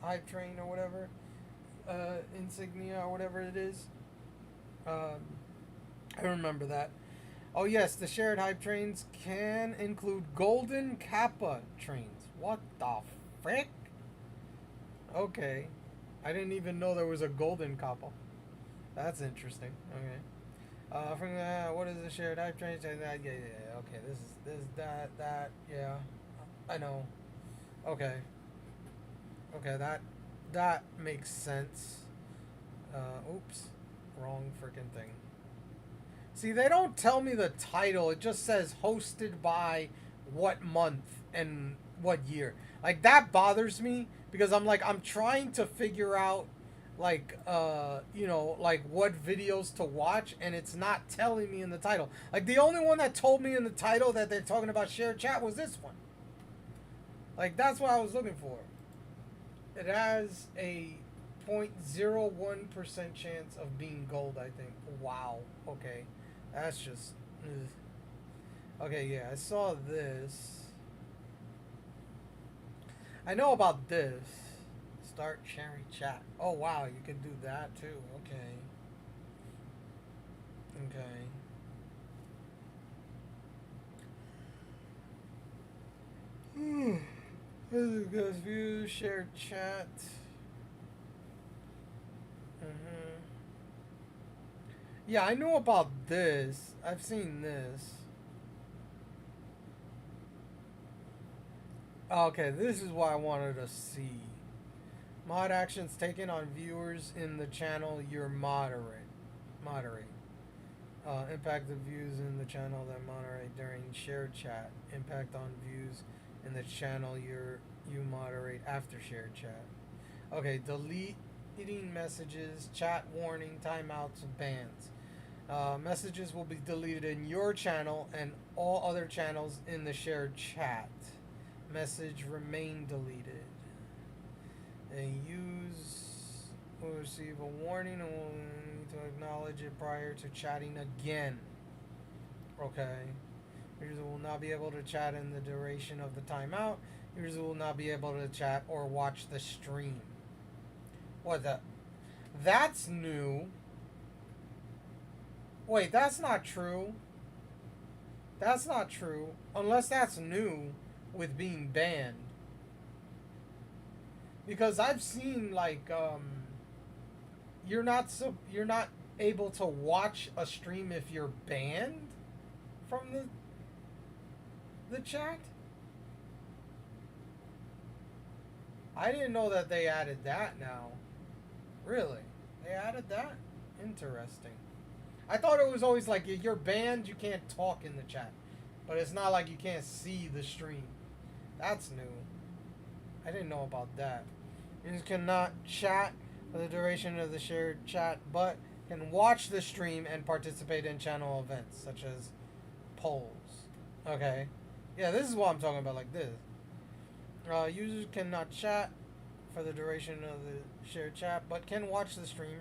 hype train or whatever, insignia or whatever it is. I remember that. Oh yes, the shared hype trains can include golden Kappa trains. What the frick? Okay. I didn't even know there was a golden Kappa. That's interesting. Okay. From what is the shared hype train? Yeah. Okay, that. Yeah. I know. Okay. Okay, that makes sense. Oops. Wrong freaking thing. See, they don't tell me the title. It just says hosted by what month and what year. Like, that bothers me because I'm trying to figure out, like, like what videos to watch, and it's not telling me in the title. Like, the only one that told me in the title that they're talking about shared chat was this one. Like, that's what I was looking for. It has a 0.01% chance of being gold, I think. Wow. Okay. That's just... Okay, yeah, I saw this. I know about this. Start sharing chat. Oh wow, you can do that too. Okay. Okay. This is good view, share chat. Yeah, I know about this. I've seen this. Okay, this is what I wanted to see. Mod actions taken on viewers in the channel you're moderate. Impact the views in the channel that moderate during shared chat. Impact on views in the channel you moderate after shared chat. Okay, deleting messages, chat warning, timeouts, bans. Messages will be deleted in your channel and all other channels in the shared chat. Message remain deleted. A use will receive a warning and will need to acknowledge it prior to chatting again. Okay. User will not be able to chat in the duration of the timeout. User will not be able to chat or watch the stream. What the? That's new. Wait, that's not true. That's not true. Unless that's new with being banned. Because I've seen like you're not able to watch a stream if you're banned from the chat. I didn't know that they added that now. Really? They added that? Interesting. I thought it was always like if you're banned, you can't talk in the chat. But it's not like you can't see the stream. That's new. I didn't know about that. Users cannot chat for the duration of the shared chat, but can watch the stream and participate in channel events, such as polls. Okay. Yeah, this is what I'm talking about, like this. Users cannot chat for the duration of the shared chat, but can watch the stream,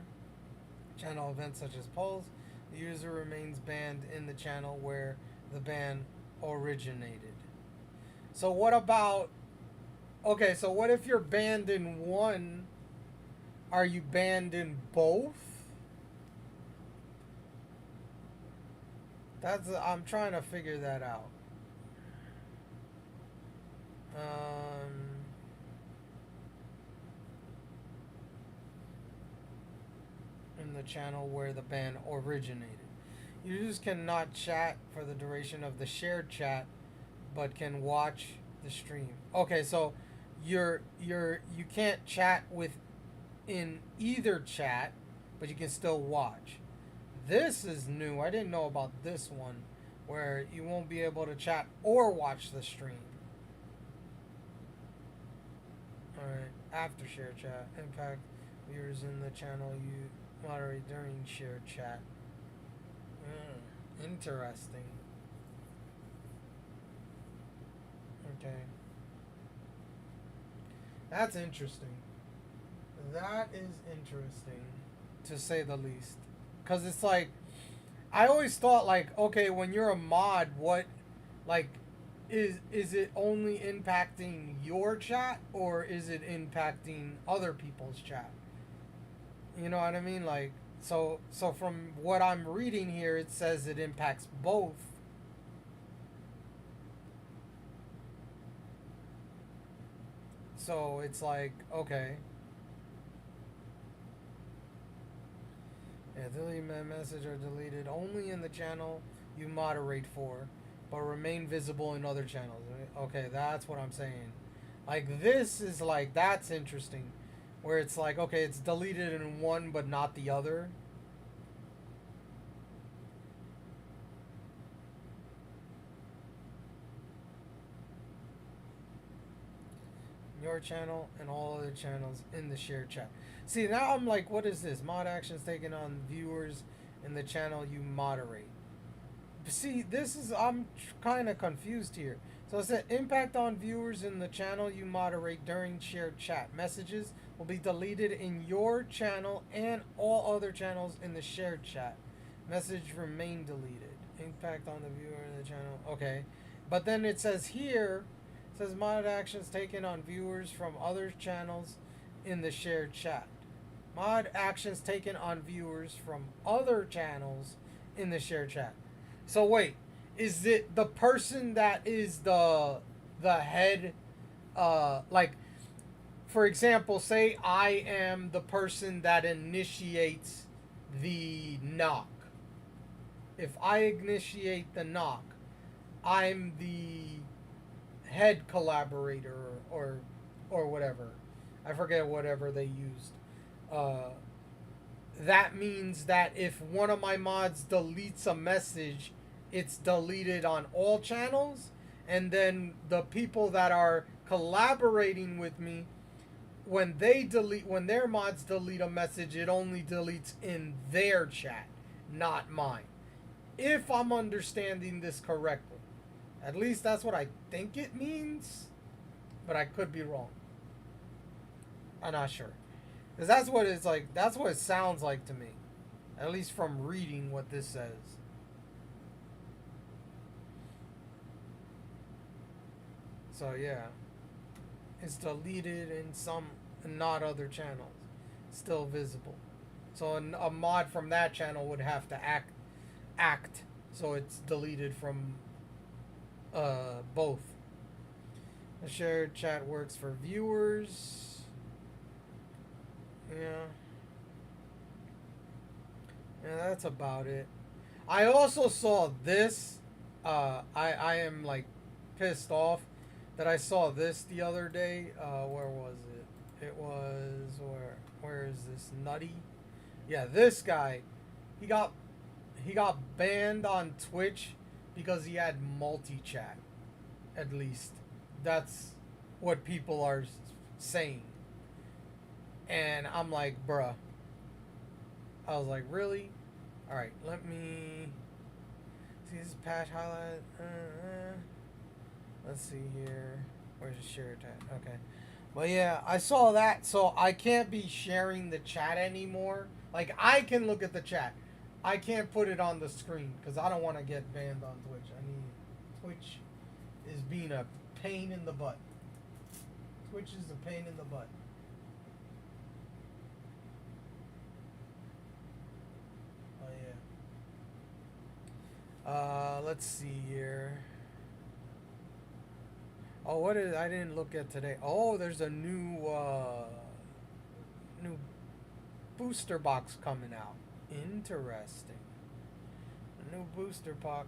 channel events such as polls. The user remains banned in the channel where the ban originated. So what about... Okay, so what if you're banned in one? Are you banned in both? I'm trying to figure that out. In the channel where the ban originated. Users cannot chat for the duration of the shared chat, but can watch the stream. Okay, so you can't chat in either chat, but you can still watch. This is new. I didn't know about this one, where you won't be able to chat or watch the stream. Alright, after share chat. Impact viewers in the channel you moderate during shared chat. Interesting. Okay. That's interesting. That is interesting, to say the least. Because it's like, I always thought like, okay, when you're a mod, what, like, is it only impacting your chat or is it impacting other people's chat? You know what I mean? Like, so from what I'm reading here, it says it impacts both. So it's like, okay. Yeah, delete message or deleted only in the channel you moderate for, but remain visible in other channels. Okay, that's what I'm saying. Like, this is like, that's interesting. Where it's like, okay, it's deleted in one but not the other. Your channel and all other channels in the shared chat. See, now I'm like, what is this? Mod actions taken on viewers in the channel you moderate. See, this is, I'm kind of confused here. So it said impact on viewers in the channel you moderate during shared chat. Messages will be deleted in your channel and all other channels in the shared chat. Message remain deleted. Impact on the viewer in the channel. Okay. But then it says here, it says mod actions taken on viewers from other channels in the shared chat. Mod actions taken on viewers from other channels in the shared chat. So wait, is it the person that is the head, like, for example, say I am the person that initiates the knock. If I initiate the knock, I'm the head collaborator or whatever. I forget whatever they used. That means that if one of my mods deletes a message, it's deleted on all channels, and then the people that are collaborating with me, when their mods delete a message, it only deletes in their chat, not mine. If I'm understanding this correctly. At least that's what I think it means, but I could be wrong. I'm not sure. Because that's what it's like, that's what it sounds like to me. At least from reading what this says. So yeah. It's deleted in some, not other channels. Still visible. So a mod from that channel would have to act so it's deleted from both. The shared chat works for viewers. Yeah. Yeah, that's about it. I also saw this. I am like pissed off that I saw this the other day. Where was it? It was where is this nutty? Yeah, this guy. He got banned on Twitch because he had multi-chat. At least that's what people are saying. And I'm like, bruh. I was like, really? Alright, let me see this patch highlight. Let's see here. Where's the share tab? Okay. Well, yeah, I saw that, so I can't be sharing the chat anymore. Like, I can look at the chat. I can't put it on the screen because I don't want to get banned on Twitch. I mean, Twitch is being a pain in the butt. Twitch is a pain in the butt. Oh, yeah. Let's see here. Oh, what is, I didn't look at today. Oh, there's a new booster box coming out. Interesting. A new booster box.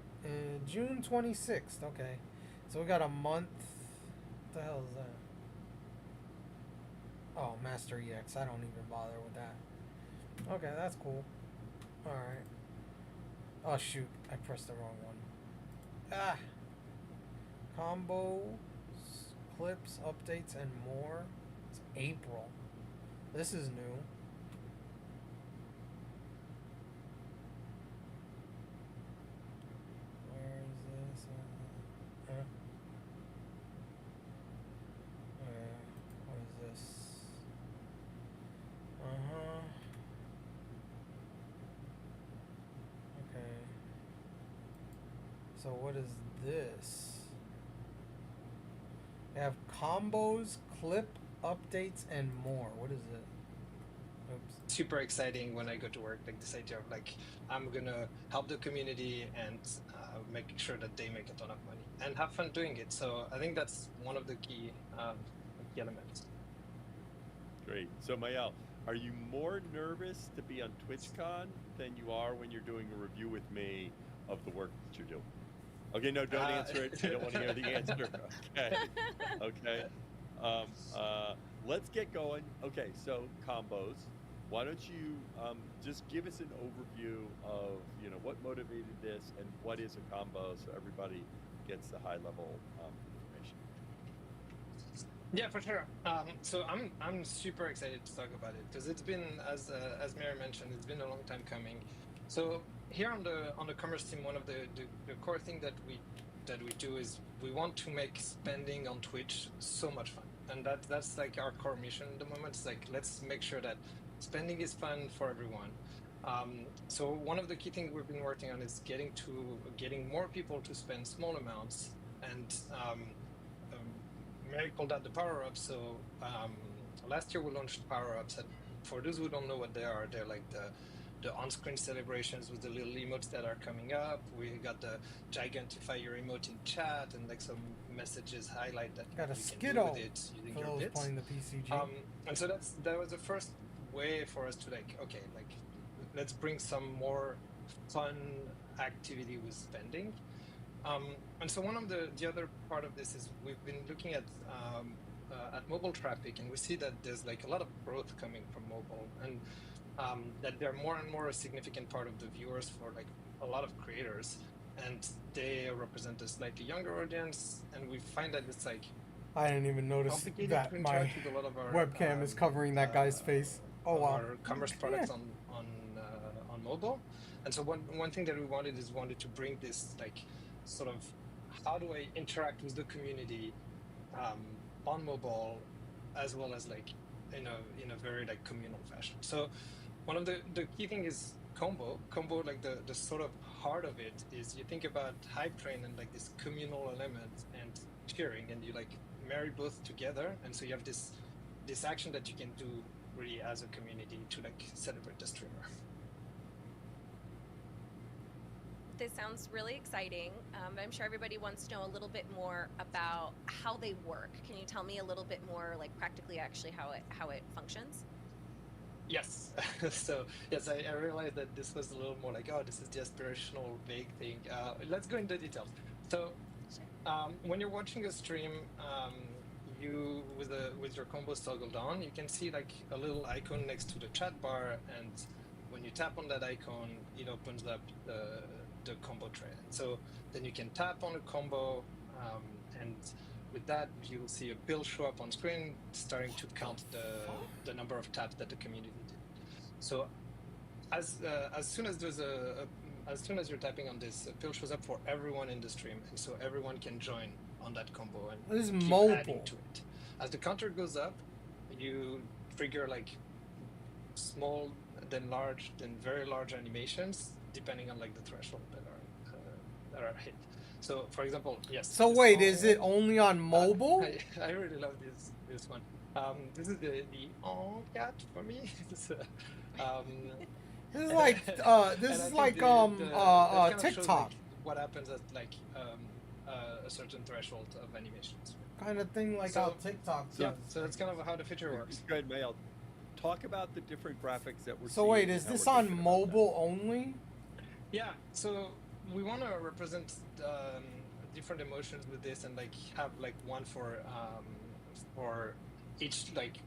June 26th. Okay. So we got a month. What the hell is that? Oh, Master EX. I don't even bother with that. Okay, that's cool. Alright. Oh, shoot. I pressed the wrong one. Ah. Combos, clips, updates, and more. It's April. This is new. Where is this? What is this? Okay. So what is this? They have combos, clip, updates, and more. What is it? Oops. Super exciting when I go to work, like this idea of like I'm gonna help the community and make sure that they make a ton of money and have fun doing it. So I think that's one of the key elements. Great. So Mayel, are you more nervous to be on TwitchCon than you are when you're doing a review with me of the work that you're doing? Okay, no, don't answer it. I don't want to hear the answer. Okay. Okay. Let's get going. Okay, so combos. Why don't you just give us an overview of, you know, what motivated this and what is a combo so everybody gets the high level information. Yeah, for sure. So I'm super excited to talk about it because it's been, as Mary mentioned, it's been a long time coming. So here on the commerce team, one of the core thing that we do is we want to make spending on Twitch so much fun, and that's like our core mission at the moment. It's like, let's make sure that spending is fun for everyone. So one of the key things we've been working on is getting more people to spend small amounts, and Mary called out the power-ups. So last year we launched power-ups, and for those who don't know what they are, they're like the on-screen celebrations with the little emotes that are coming up. We got the gigantify your emote in chat, and like some messages highlight that Got a you can do Skittle with it using for your those bits. playing the PCG. And so that was the first way for us to like, okay, like let's bring some more fun activity with spending. And so one of the other part of this is we've been looking at mobile traffic, and we see that there's like a lot of growth coming from mobile, and that they're more and more a significant part of the viewers for like a lot of creators, and they represent a slightly younger audience, and we find that it's like I didn't even notice complicated that to my interact with a lot of our webcam is covering that guy's face. Oh wow. our commerce products on mobile. And so one thing that we wanted to bring this like sort of how do I interact with the community on mobile, as well as like in a very like communal fashion. So one of the key thing is combo like the sort of heart of it is you think about Hype Train and like this communal element and cheering, and you like marry both together, and so you have this action that you can do really as a community to like celebrate the streamer. This sounds really exciting, but I'm sure everybody wants to know a little bit more about how they work. Can you tell me a little bit more, like practically, actually, how it functions? Yes. So yes, I realized that this was a little more like, oh, this is the aspirational vague thing. Let's go into details. So when you're watching a stream, you with your combos toggled on, you can see like a little icon next to the chat bar, and when you tap on that icon, it opens up the combo tray. So then you can tap on a combo, and with that, you'll see a bill show up on screen, starting to count the number of taps that the community did. So as soon as there's as soon as you're tapping on this, a bill shows up for everyone in the stream, and so everyone can join on that combo and This is keep mobile. adding to it. As the counter goes up, you trigger like small, then large, then very large animations, depending on like the threshold that are hit. So, for example, yes. So wait, is it only on mobile? I really love this one. This is the cat for me. This is like this is like TikTok what happens at like a certain threshold of animations. kind of thing, like So- how TikTok does. Yeah, so that's kind of how the feature works. Go ahead, Mail. Talk about the different graphics that we're So seeing. wait, and is how this we're on thinking about that. mobile only? Yeah, so we want to represent different emotions with this, and like have like one for each like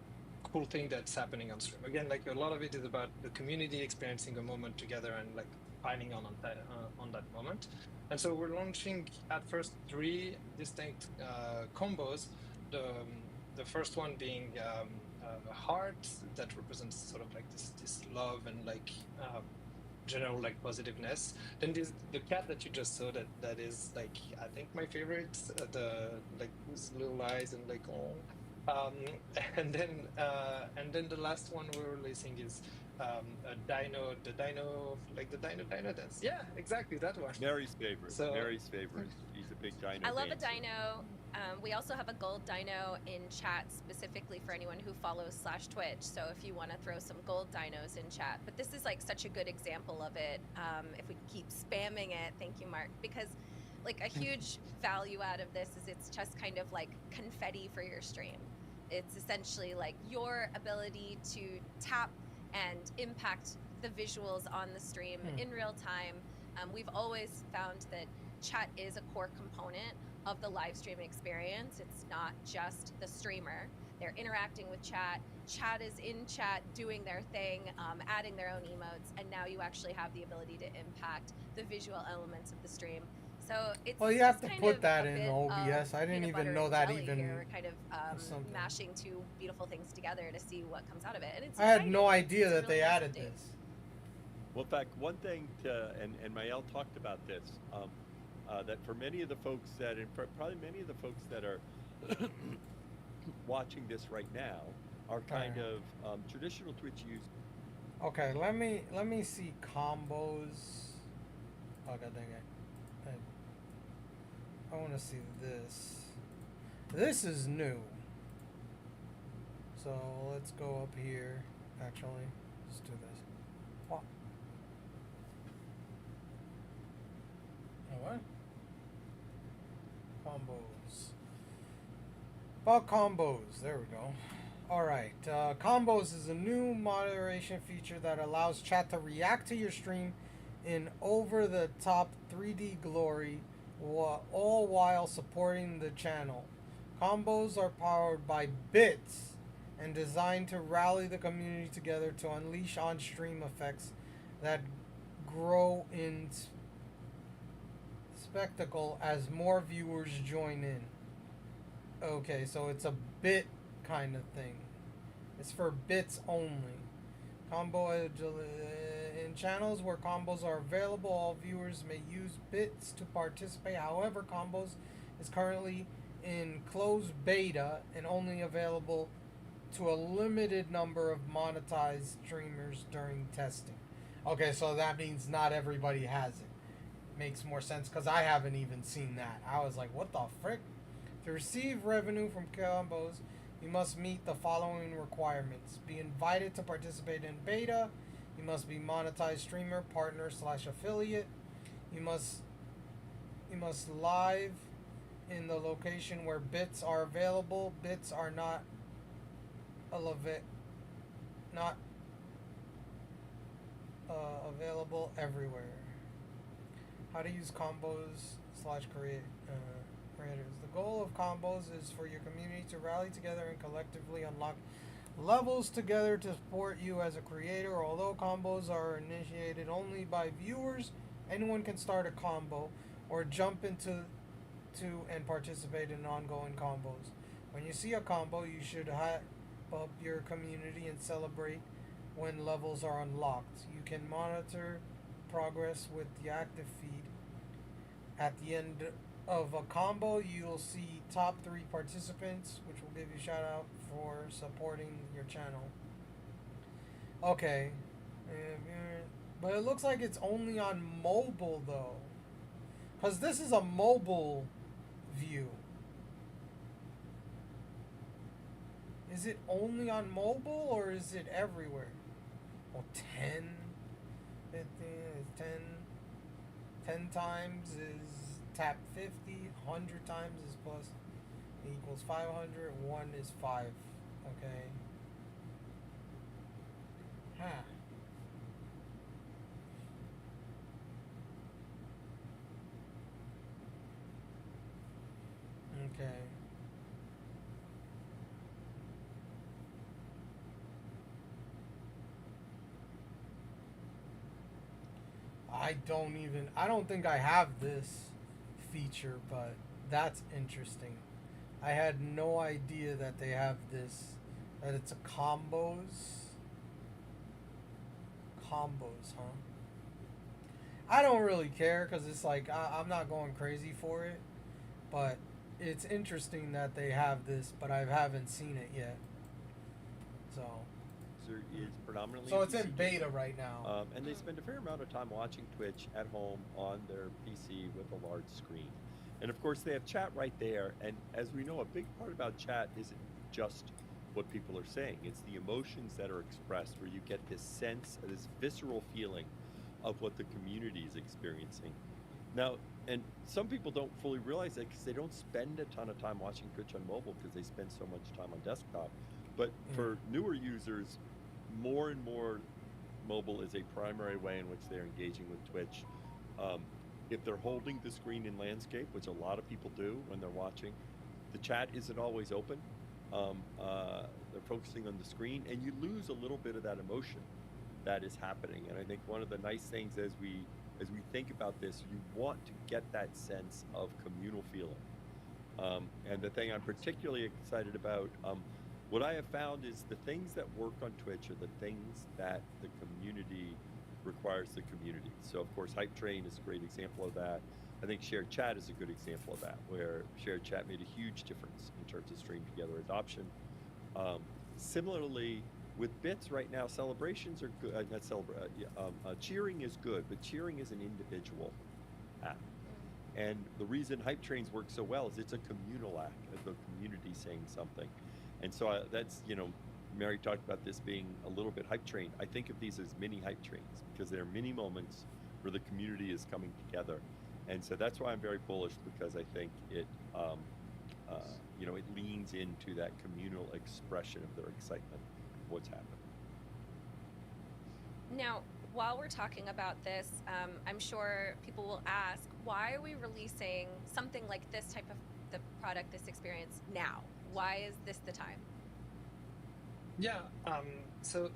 cool thing that's happening on stream. Again, like a lot of it is about the community experiencing a moment together and like piling on that moment. And so we're launching at first 3 distinct combos. The first one being a heart that represents sort of like this love and like general like positiveness. Then there's the cat that you just saw that is like I think my favorite, the like with little eyes and like and then the last one we're releasing is a dino dance. Yeah, exactly that one. Mary's favorite. So- Mary's favorite. He's a big dino. I love a dancer. dino. We also have a gold dino in chat specifically for anyone who follows /Twitch. So if you want to throw some gold dinos in chat, but this is like such a good example of it. If we keep spamming it, thank you, Mark, because like a huge value out of this is it's just kind of like confetti for your stream. It's essentially like your ability to tap and impact the visuals on the stream in real time. We've always found that chat is a core component of the live stream experience. It's not just the streamer. They're interacting with chat. Chat is in chat doing their thing, adding their own emotes, and now you actually have the ability to impact the visual elements of the stream. So it's Well, you have just to kind put of that a in bit OBS. of I didn't peanut even butter know and that jelly even here. We're kind of something. mashing 2 beautiful things together to see what comes out of it. And it's I had exciting. no idea It's that they really added interesting. this. Well, in fact, one thing and Mael talked about this, that for many of the folks that, and for probably many of the folks that are watching this right now, are kind of traditional Twitch Okay, let me see combos. Oh god dang it! I want to see this. This is new. So let's go up here. Actually, let's do this. What? What? Combos. About combos. There we go. Alright. Combos is a new moderation feature that allows chat to react to your stream in over-the-top 3D glory, all while supporting the channel. Combos are powered by bits and designed to rally the community together to unleash on-stream effects that grow in spectacle as more viewers join in. Okay, so it's a bit kind of thing. It's for bits only. In channels where combos are available, all viewers may use bits to participate. However, combos is currently in closed beta and only available to a limited number of monetized streamers during testing. Okay, so that means not everybody has it. Makes more sense because I haven't even seen that. I was like, what the frick? To receive revenue from combos, you must meet the following requirements. Be invited to participate in beta. You must be monetized streamer, partner / affiliate. You must live in the location where bits are available. Bits are not available everywhere. How to use combos / creators. The goal of combos is for your community to rally together and collectively unlock levels together to support you as a creator. Although combos are initiated only by viewers, anyone can start a combo or jump into and participate in ongoing combos. When you see a combo, you should hype up your community and celebrate when levels are unlocked. You can monitor progress with the active feed. At the end of a combo, you'll see top 3 participants, which will give you a shout out for supporting your channel. Okay. But it looks like it's only on mobile though. Because this is a mobile view. Is it only on mobile or is it everywhere? Well, 10. 10 times is tap 50. 100 times is plus equals 500. 1 is 5. Okay. Huh. Okay. I don't think I have this feature, but that's interesting. I had no idea that they have this, that it's a combos. Combos, huh? I don't really care because it's like, I'm not going crazy for it, but it's interesting that they have this, but I haven't seen it yet. So Is predominantly it's in PC beta game. right now. And they spend a fair amount of time watching Twitch at home on their PC with a large screen. And of course, they have chat right there. And as we know, a big part about chat isn't just what people are saying, it's the emotions that are expressed, where you get this sense, this visceral feeling of what the community is experiencing. Now, and some people don't fully realize that because they don't spend a ton of time watching Twitch on mobile because they spend so much time on desktop. But for newer users, more and more mobile is a primary way in which they're engaging with Twitch. If they're holding the screen in landscape, which a lot of people do when they're watching, the chat isn't always open. They're focusing on the screen, and you lose a little bit of that emotion that is happening. And I think one of the nice things as we think about this, you want to get that sense of communal feeling. And the thing I'm particularly excited about, what I have found is the things that work on Twitch are the things that the community requires the community. So of course, Hype Train is a great example of that. I think Shared Chat is a good example of that, where Shared Chat made a huge difference in terms of stream together adoption. Similarly, with bits right now, celebrations are good. Not cheering is good, but cheering is an individual act. And the reason hype trains work so well is it's a communal act, of the community saying something. And so that's, Mary talked about this being a little bit hype train. I think of these as mini hype trains because they're mini moments where the community is coming together. And so that's why I'm very bullish, because I think it, it leans into that communal expression of their excitement, of what's happening. Now, while we're talking about this, I'm sure people will ask, why are we releasing something like this type of the product, this experience now? Why is this the time? Yeah, so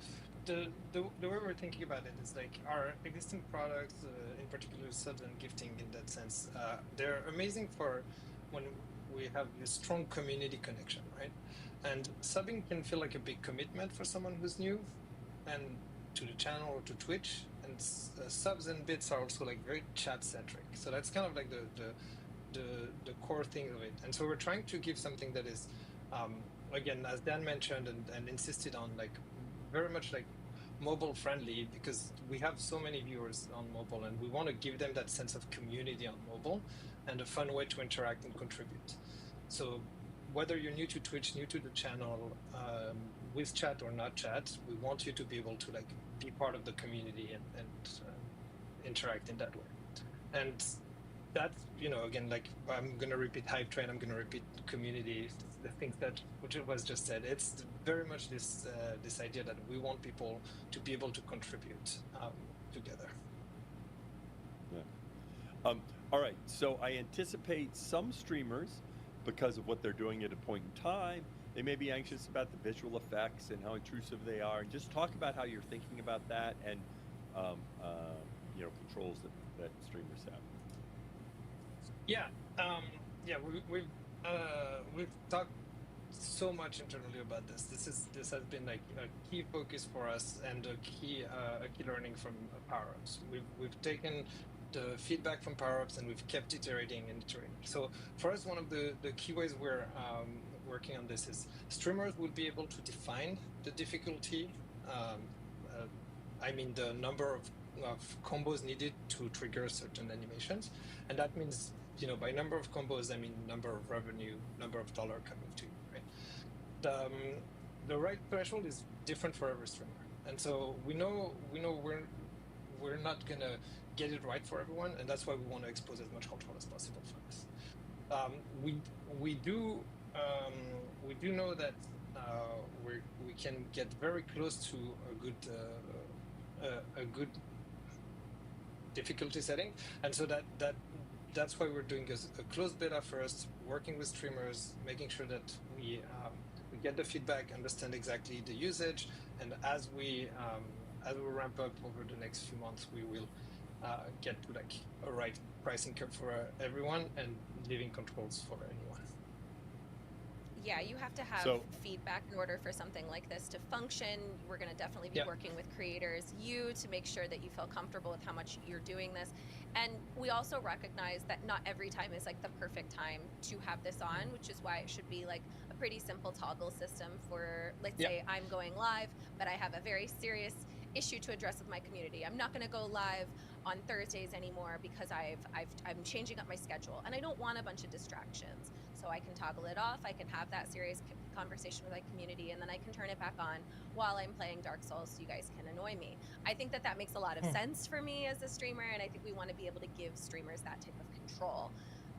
the way we're thinking about it is like our existing products, in particular subs and gifting in that sense, they're amazing for when we have this strong community connection, right? And subbing can feel like a big commitment for someone who's new and to the channel or to Twitch, and subs and bits are also like very chat centric. So that's kind of like the core thing of it. And so we're trying to give something that is, again, as Dan mentioned and insisted on, like very much like mobile friendly, because we have so many viewers on mobile and we want to give them that sense of community on mobile and a fun way to interact and contribute. So whether you're new to Twitch, new to the channel, with chat or not chat, we want you to be able to like be part of the community and interact in that way. And that's, again, like I'm going to repeat hype train, I'm going to repeat community, the things that which was just said. It's very much this idea that we want people to be able to contribute together. Yeah. All right. So I anticipate some streamers, because of what they're doing at a point in time, they may be anxious about the visual effects and how intrusive they are. And just talk about how you're thinking about that and controls that streamers have. Yeah, we've talked so much internally about this. This has been like a key focus for us and a key learning from power-ups. We've taken the feedback from power-ups and we've kept iterating and iterating. So for us, one of the key ways we're working on this is streamers will be able to define the difficulty. The number of combos needed to trigger certain animations, and that means, by number of combos, I mean number of revenue, number of dollar coming to you, right? The right threshold is different for every streamer, and so we know we're not gonna get it right for everyone, and that's why we want to expose as much control as possible for this. We do know that we can get very close to a good difficulty setting, and so that's why we're doing a closed beta first, working with streamers, making sure that we get the feedback, understand exactly the usage, and as we ramp up over the next few months, we will get to like a right pricing curve for everyone and leaving controls for anyone. Yeah, you have to have feedback in order for something like this to function. We're going to definitely be working with creators, to make sure that you feel comfortable with how much you're doing this. And we also recognize that not every time is like the perfect time to have this on, which is why it should be like a pretty simple toggle system for, let's say I'm going live, but I have a very serious issue to address with my community. I'm not going to go live on Thursdays anymore because I'm changing up my schedule and I don't want a bunch of distractions. So I can toggle it off, I can have that serious conversation with my community, and then I can turn it back on while I'm playing Dark Souls so you guys can annoy me. I think that makes a lot of sense for me as a streamer, and I think we want to be able to give streamers that type of control.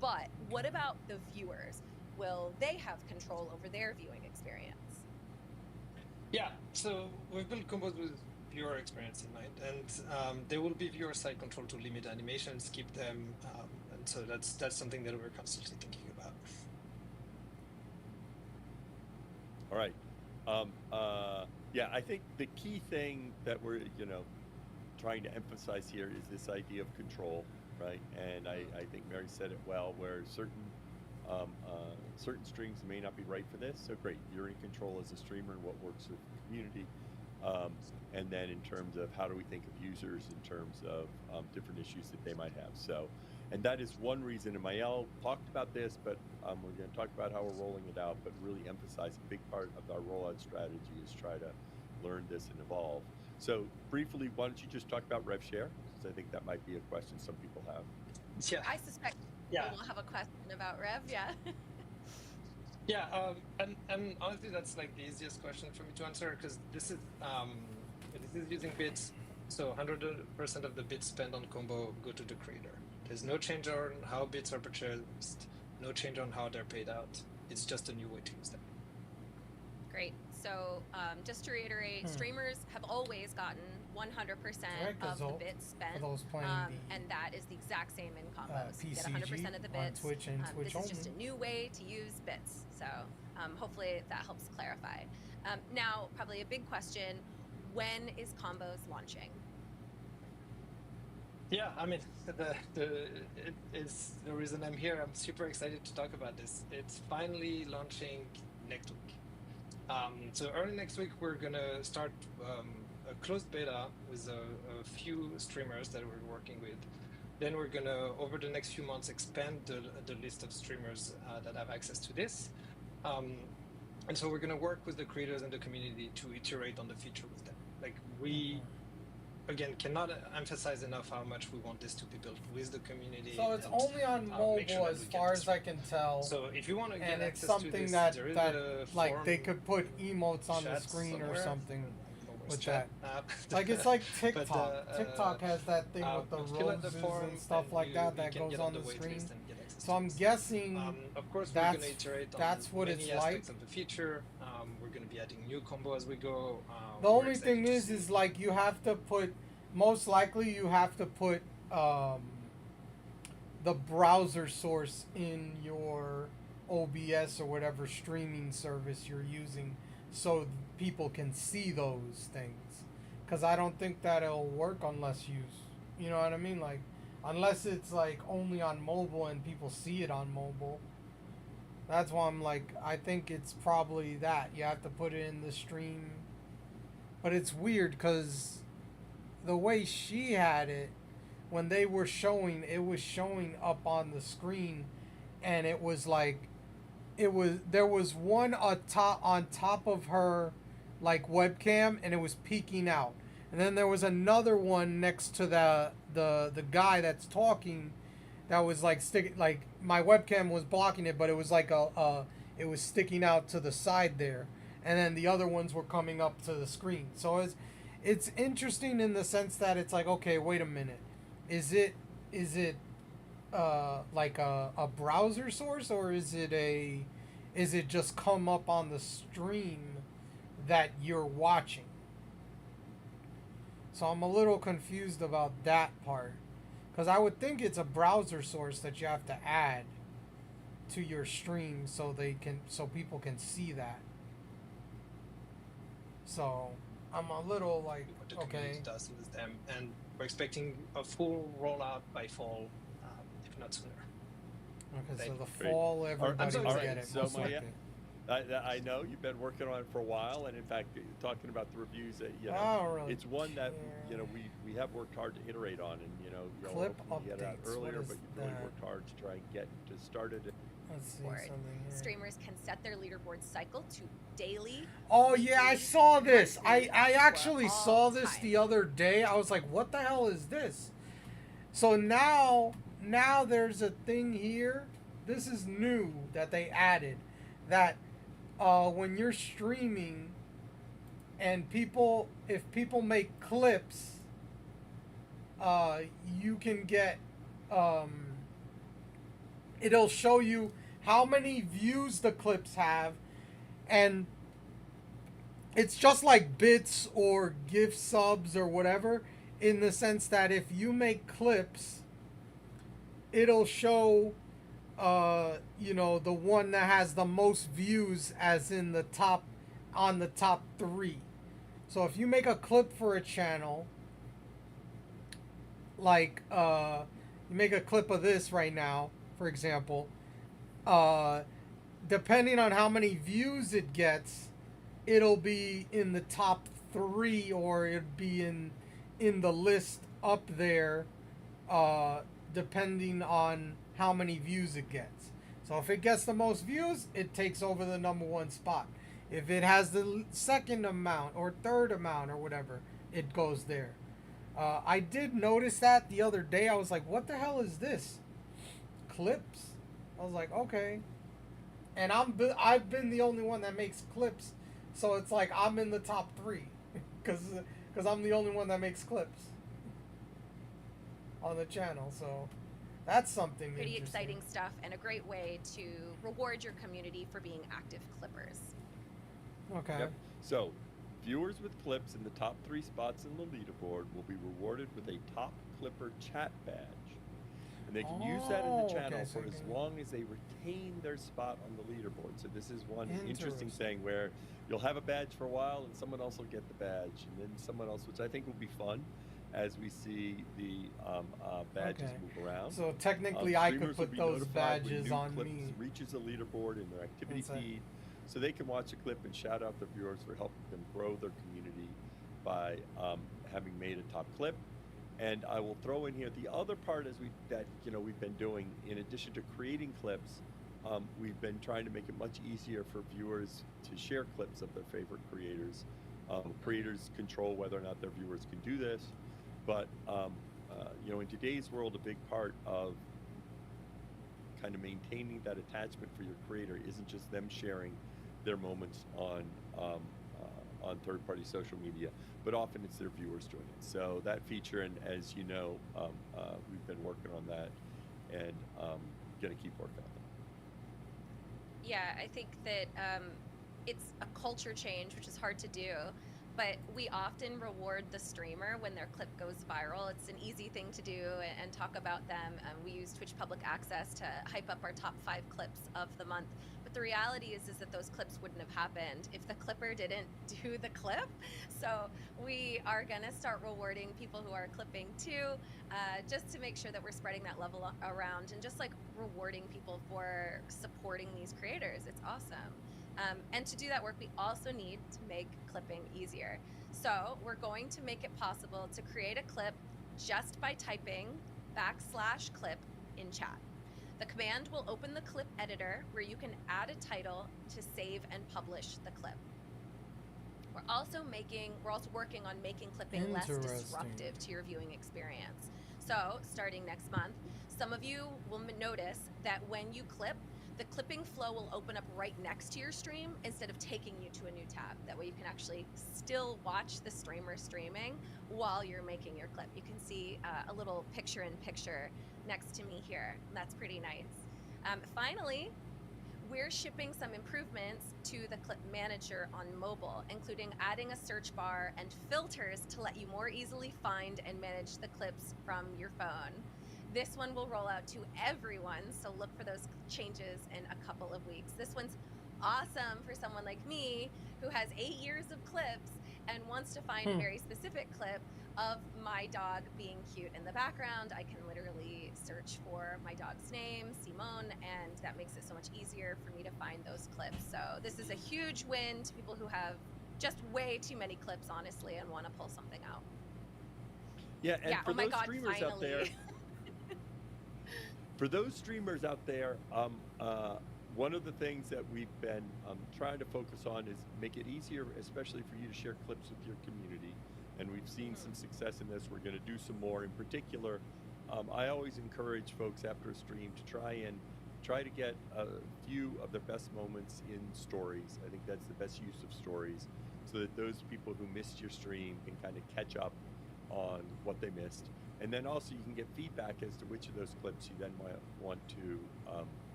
But what about the viewers? Will they have control over their viewing experience? Yeah, so we've built combos with viewer experience in mind, and there will be viewer side control to limit animations, keep them, and so that's something that we're constantly thinking about. All right. I think the key thing that we're, trying to emphasize here is this idea of control, right? And I think Mary said it well, where certain streams may not be right for this. So great, you're in control as a streamer and what works with the community. And then in terms of how do we think of users in terms of different issues that they might have. So, and that is one reason, and Maëlle talked about this, but we're going to talk about how we're rolling it out, but really emphasize a big part of our rollout strategy is try to learn this and evolve. So briefly, why don't you just talk about rev share? Because I think that might be a question some people have. Yeah. I suspect Yeah. we'll have a question about Rev. Yeah. Yeah, and honestly, that's like the easiest question for me to answer because this is using bits, so 100% of the bits spent on combo go to the creator. There's no change on how bits are purchased, no change on how they're paid out. It's just a new way to use them. Great. So just to reiterate, streamers have always gotten 100% Correct of the result bits spent, for those playing the and that is the exact same in combos. You get 100% of the on bits. Twitch and Twitch this is just a only. new way to use bits. So hopefully that helps clarify. Now, probably a big question: when is combos launching? Yeah, I mean, it is the reason I'm here. I'm super excited to talk about this. It's finally launching next week. So early next week, we're gonna start a closed beta with a few streamers that we're working with. Then we're gonna, over the next few months, expand the list of streamers that have access to this. And so we're gonna work with the creators and the community to iterate on the feature with them. Like we, again, cannot emphasize enough how much we want this to be built with the community. So it's and, only on make mobile sure that as we get far this as I can tell. So if you want to get And it's access to something this, that, there is that a like they forum could put emotes on the chat screen or somewhere. something Where's with chat? like it's like But, TikTok. TikTok has that thing with the fill out the roses form and stuff like you that that can goes get on the wait screen. list and get access So to I'm this. guessing Of course, that's- we're going to iterate on that's what many it's aspects like. of the feature. We're going to be adding new combo as we go. the we're only excited thing to is see. like you have to put, most likely you have to put the browser source in your OBS or whatever streaming service you're using so people can see those things. Because I don't think that it'll work unless you know what I mean? Like, unless it's like only on mobile and people see it on mobile. That's why I'm like, I think it's probably that. You have to put it in the stream. But it's weird because the way she had it, when they were showing, it was showing up on the screen, and it was like, there was one on top of her, like webcam, and it was peeking out, and then there was another one next to the guy that's talking, that was like sticking, like my webcam was blocking it, but it was like it was sticking out to the side there, and then the other ones were coming up to the screen. So it's interesting in the sense that it's like, okay, wait a minute. Is it like a browser source, or is it just come up on the stream that you're watching? So I'm a little confused about that part, because I would think it's a browser source that you have to add to your stream so people can see that. So I'm a little like, What the okay. community does with them, and we're expecting a full rollout by fall, if not sooner. Okay, so the Great. fall everybody so will excited. get it. So most Maya, likely. I know you've been working on it for a while, and in fact, talking about the reviews, that I don't really it's one that care. we have worked hard to iterate on, and y'all Clip hopefully get it out updates, what earlier, is but you've really that? worked hard to try and get to started it. Let's see Board. something here. Streamers can set their leaderboard cycle to daily. Oh yeah, I saw this. I monthly, actually or saw all this time. the other day. I was like, what the hell is this? So now there's a thing here. This is new that they added, that when you're streaming and if people make clips, you can get it'll show you how many views the clips have, and it's just like bits or gift subs or whatever, in the sense that if you make clips, it'll show the one that has the most views as in the top, on the top 3. So if you make a clip for a channel, like you make a clip of this right now, for example, depending on how many views it gets, it'll be in the top 3, or it'll be in the list up there, depending on how many views it gets. So if it gets the most views, it takes over the #1 spot. If it has the second amount or third amount or whatever, it goes there. I did notice that the other day. I was like, what the hell is this? Clips? I was like, okay. And I've been the only one that makes clips. So it's like I'm in the top 3 cuz I'm the only one that makes clips on the channel. So that's something Pretty interesting. exciting stuff and a great way to reward your community for being active clippers. Okay. Yep. So, viewers with clips in the top 3 spots in the leaderboard will be rewarded with a top clipper chat badge. And they can use that in the channel so for as long as they retain their spot on the leaderboard. So this is one interesting Interesting. thing where you'll have a badge for a while and someone else will get the badge, and then someone else, which I think will be fun as we see the badges Okay. move around. So technically, I could Streamers will put be those notified when badges new on clips me. reaches a leaderboard in their activity Inside. feed, so they can watch a clip and shout out their viewers for helping them grow their community by having made a top clip. And I will throw in here the other part is we've been doing, in addition to creating clips, we've been trying to make it much easier for viewers to share clips of their favorite creators. Creators control whether or not their viewers can do this, but in today's world, a big part of kind of maintaining that attachment for your creator isn't just them sharing their moments on third-party social media, but often it's their viewers doing it. So that feature, and as you know, we've been working on that, and gonna keep working on that. Yeah, I think that it's a culture change, which is hard to do, but we often reward the streamer when their clip goes viral. It's an easy thing to do and talk about them. We use Twitch Public Access to hype up our top 5 clips of the month. But the reality is that those clips wouldn't have happened if the clipper didn't do the clip. So we are gonna start rewarding people who are clipping too, just to make sure that we're spreading that level around and just like rewarding people for supporting these creators. It's awesome. And to do that work, we also need to make clipping easier. So we're going to make it possible to create a clip just by typing /clip in chat. The command will open the clip editor where you can add a title to save and publish the clip. We're also working on making clipping less disruptive to your viewing experience. So starting next month, some of you will notice that when you clip, the clipping flow will open up right next to your stream instead of taking you to a new tab. That way you can actually still watch the streamer streaming while you're making your clip. You can see a little picture-in-picture next to me here. That's pretty nice. Finally, we're shipping some improvements to the clip manager on mobile, including adding a search bar and filters to let you more easily find and manage the clips from your phone. This one will roll out to everyone, so look for those changes in a couple of weeks. This one's awesome for someone like me who has 8 years of clips and wants to find a very specific clip of my dog being cute in the background. I can literally search for my dog's name, Simone, and that makes it so much easier for me to find those clips. So this is a huge win to people who have just way too many clips, honestly, and want to pull something out. Yeah, and for oh my those God, streamers finally. out there, for those streamers out there, one of the things that we've been trying to focus on is make it easier, especially for you to share clips with your community. And we've seen some success in this. We're going to do some more. In particular, I always encourage folks after a stream to try to get a few of their best moments in stories. I think that's the best use of stories, so that those people who missed your stream can kind of catch up on what they missed. And then also you can get feedback as to which of those clips you then might want to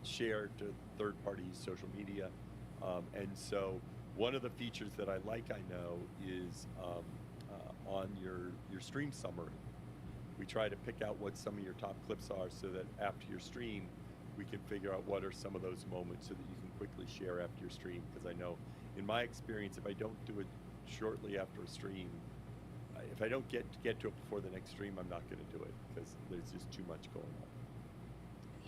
share to third parties, social media. And so one of the features that I know is on your stream summary. We try to pick out what some of your top clips are so that after your stream, we can figure out what are some of those moments so that you can quickly share after your stream. Because I know in my experience, if I don't do it shortly after a stream, if I don't get to it before the next stream, I'm not going to do it because there's just too much going on.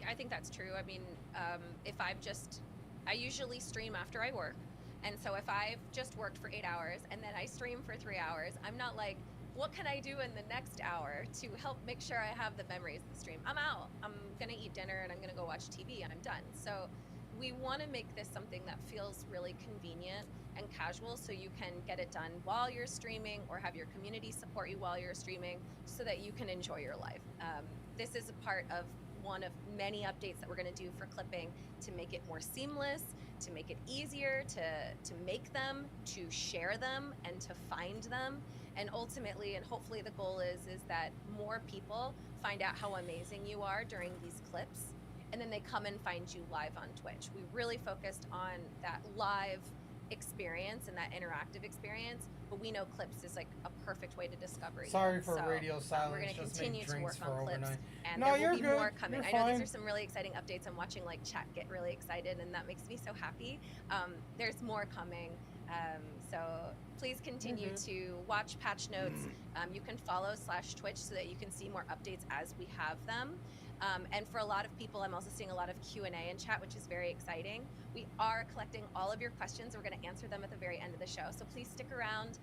I think that's true. I mean, I usually stream after I work. And so if I've just worked for 8 hours and then I stream for 3 hours, I'm not like, what can I do in the next hour to help make sure I have the memories of the stream? I'm out. I'm going to eat dinner and I'm going to go watch TV and I'm done. So we want to make this something that feels really convenient and casual, so you can get it done while you're streaming or have your community support you while you're streaming so that you can enjoy your life. This is a part of one of many updates that we're going to do for clipping to make it more seamless, to make it easier to make them, to share them, and to find them. And ultimately, and hopefully the goal is that more people find out how amazing you are during these clips, and then they come and find you live on Twitch. We really focused on that live experience and that interactive experience, but we know clips is like a perfect way to discover you. Sorry for So, radio silence. we're going to just continue make to drinks work on for clips, overnight. and No, there will you're be good. more coming. You're I know fine. these are some really exciting updates. I'm watching like chat get really excited, and that makes me so happy. There's more coming. So please continue to watch patch notes. You can follow /Twitch so that you can see more updates as we have them. And for a lot of people, I'm also seeing a lot of Q&A in chat, which is very exciting. We are collecting all of your questions. We're going to answer them at the very end of the show. So please stick around.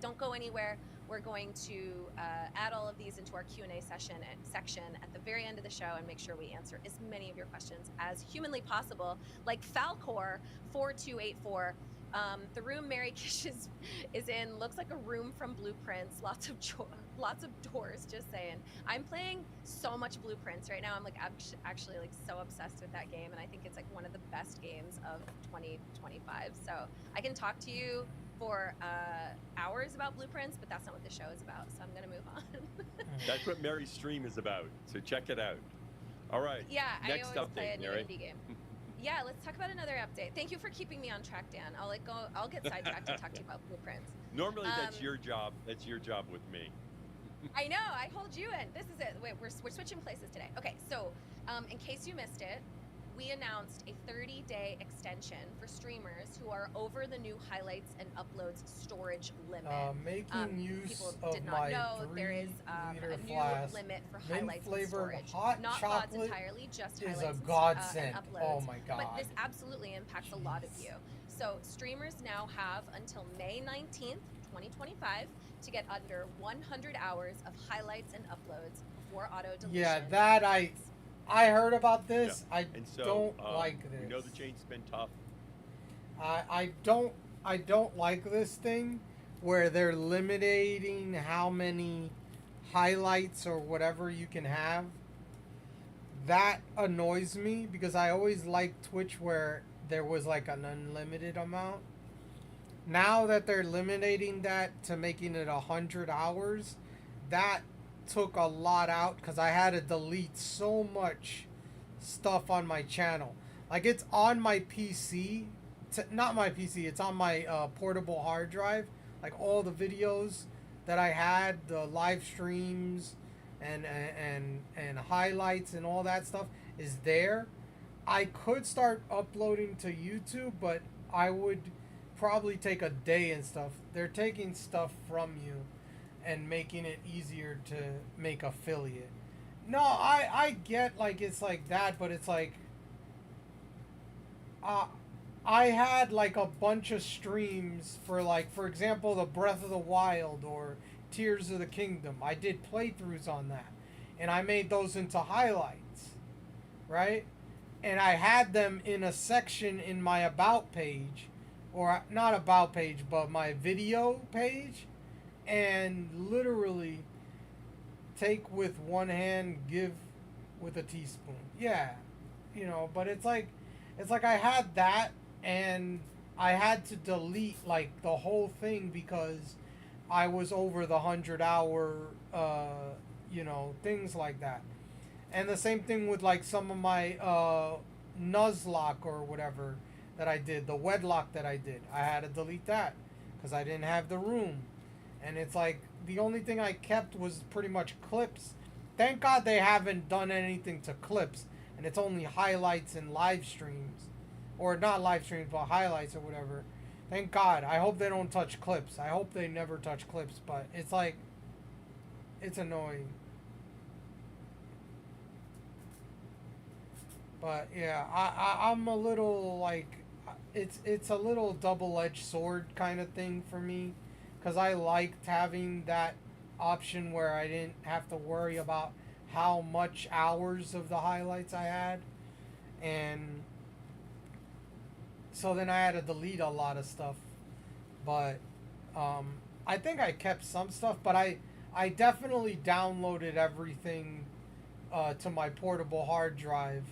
Don't go anywhere. We're going to add all of these into our Q&A section at the very end of the show and make sure we answer as many of your questions as humanly possible. Like Falcor 4284. The room Mary Kish is in looks like a room from Blueprints. Lots of doors. Just saying. I'm playing so much Blueprints right now. I'm like actually like so obsessed with that game, and I think it's like one of the best games of 2025. So I can talk to you for hours about Blueprints, but that's not what the show is about. So I'm gonna move on. That's what Mary's stream is about. So check it out. All right. Yeah, Next I always play update, a new Mary. indie game. Yeah, let's talk about another update. Thank you for keeping me on track, Dan. I'll get sidetracked and talk to you about Blueprints. Normally that's your job. That's your job with me. I know, I hold you in. This is it. Wait, we're switching places today. Okay, so in case you missed it, we announced a 30-day extension for streamers who are over the new highlights and uploads storage limit. Making use people of did not my know there is 3-liter a new flask, limit for mint highlights and flavored storage. hot Not VODs chocolate entirely, just is highlights a and godsend. uploads. Oh my god. But this absolutely impacts a lot of you. So streamers now have until May 19th, 2025 to get under 100 hours of highlights and uploads before auto deletion. Yeah, that I heard about this. Yeah. I And so, don't like this. We know the chain's been tough. I don't like this thing where they're limiting how many highlights or whatever you can have. That annoys me because I always liked Twitch where there was like an unlimited amount. Now that they're eliminating that to making it 100 hours, that took a lot out because I had to delete so much stuff on my channel. Like it's on my PC, not my PC, it's on my portable hard drive. Like all the videos that I had, the live streams and highlights and all that stuff is there. I could start uploading to YouTube, but I would probably take a day and stuff. They're taking stuff from you and making it easier to make affiliate. No, I get like it's like that, but it's like I had like a bunch of streams for like, for example, the Breath of the Wild or Tears of the Kingdom. I did playthroughs on that, and I made those into highlights, right? And I had them in a section in my about page, or not about page, but my video page, and literally take with one hand, give with a teaspoon. Yeah, you know, but it's like I had that, and I had to delete like the whole thing because I was over the 100-hour, you know, things like that. And the same thing with like some of my Nuzlocke or whatever that I did, the wedlock that I did. I had to delete that because I didn't have the room. And it's like the only thing I kept was pretty much clips. Thank God they haven't done anything to clips, and it's only highlights and live streams. Or not live streams, but highlights or whatever. Thank God. I hope they don't touch clips. I hope they never touch clips, but it's like, it's annoying. But yeah, I'm a little like, it's a little double-edged sword kind of thing for me, because I liked having that option where I didn't have to worry about how much hours of the highlights I had. and so then I had to delete a lot of stuff. But I think I kept some stuff, but I definitely downloaded everything to my portable hard drive.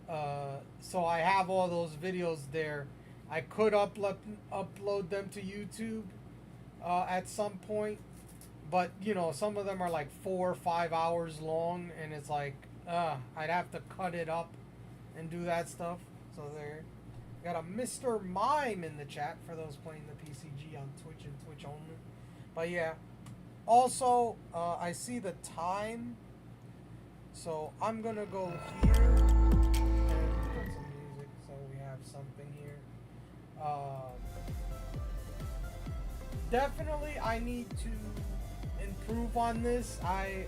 So I have all those videos there. I could upload them to YouTube at some point, but you know, some of them are like 4 or 5 hours long, and it's like I'd have to cut it up and do that stuff. So there. Got a Mr. Mime in the chat for those playing the PCG on Twitch and Twitch only. But yeah. Also, I see the time. So I'm going to go here and put some music so we have something here. Definitely I need to improve on this. I'd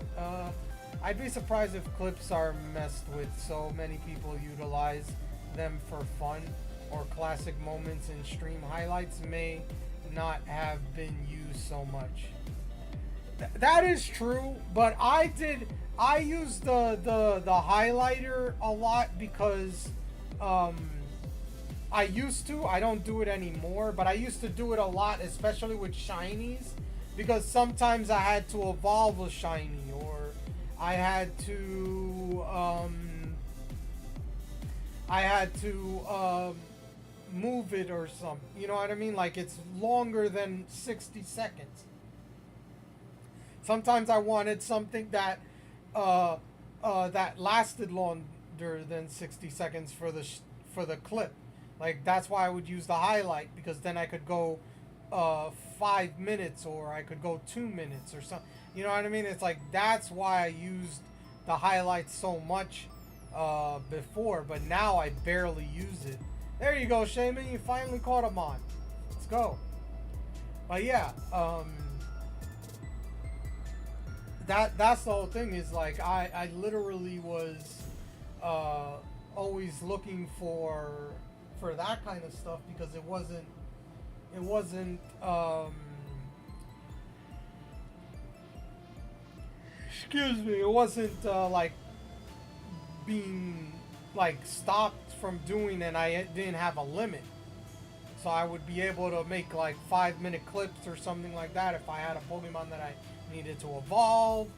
be surprised if clips are messed with. So many people utilize them for fun, or classic moments in stream highlights may not have been used so much. That is true, but I used the highlighter a lot because I used to. I don't do it anymore, but I used to do it a lot, especially with shinies, because sometimes I had to evolve a shiny, or I had to move it or something. You know what I mean? Like, it's longer than 60 seconds. Sometimes I wanted something that that lasted longer than 60 seconds for the clip. Like, that's why I would use the highlight, because then I could go 5 minutes, or I could go 2 minutes or something. You know what I mean? It's like, that's why I used the highlights so much before, but now I barely use it. There you go, Shaman. You finally caught him on. Let's go. But yeah, that's the whole thing. Is like I literally was always looking for that kind of stuff, because it wasn't excuse me, it wasn't like being like stopped from doing, and I didn't have a limit, so I would be able to make like 5-minute clips or something like that if I had a Pokemon that I needed to evolve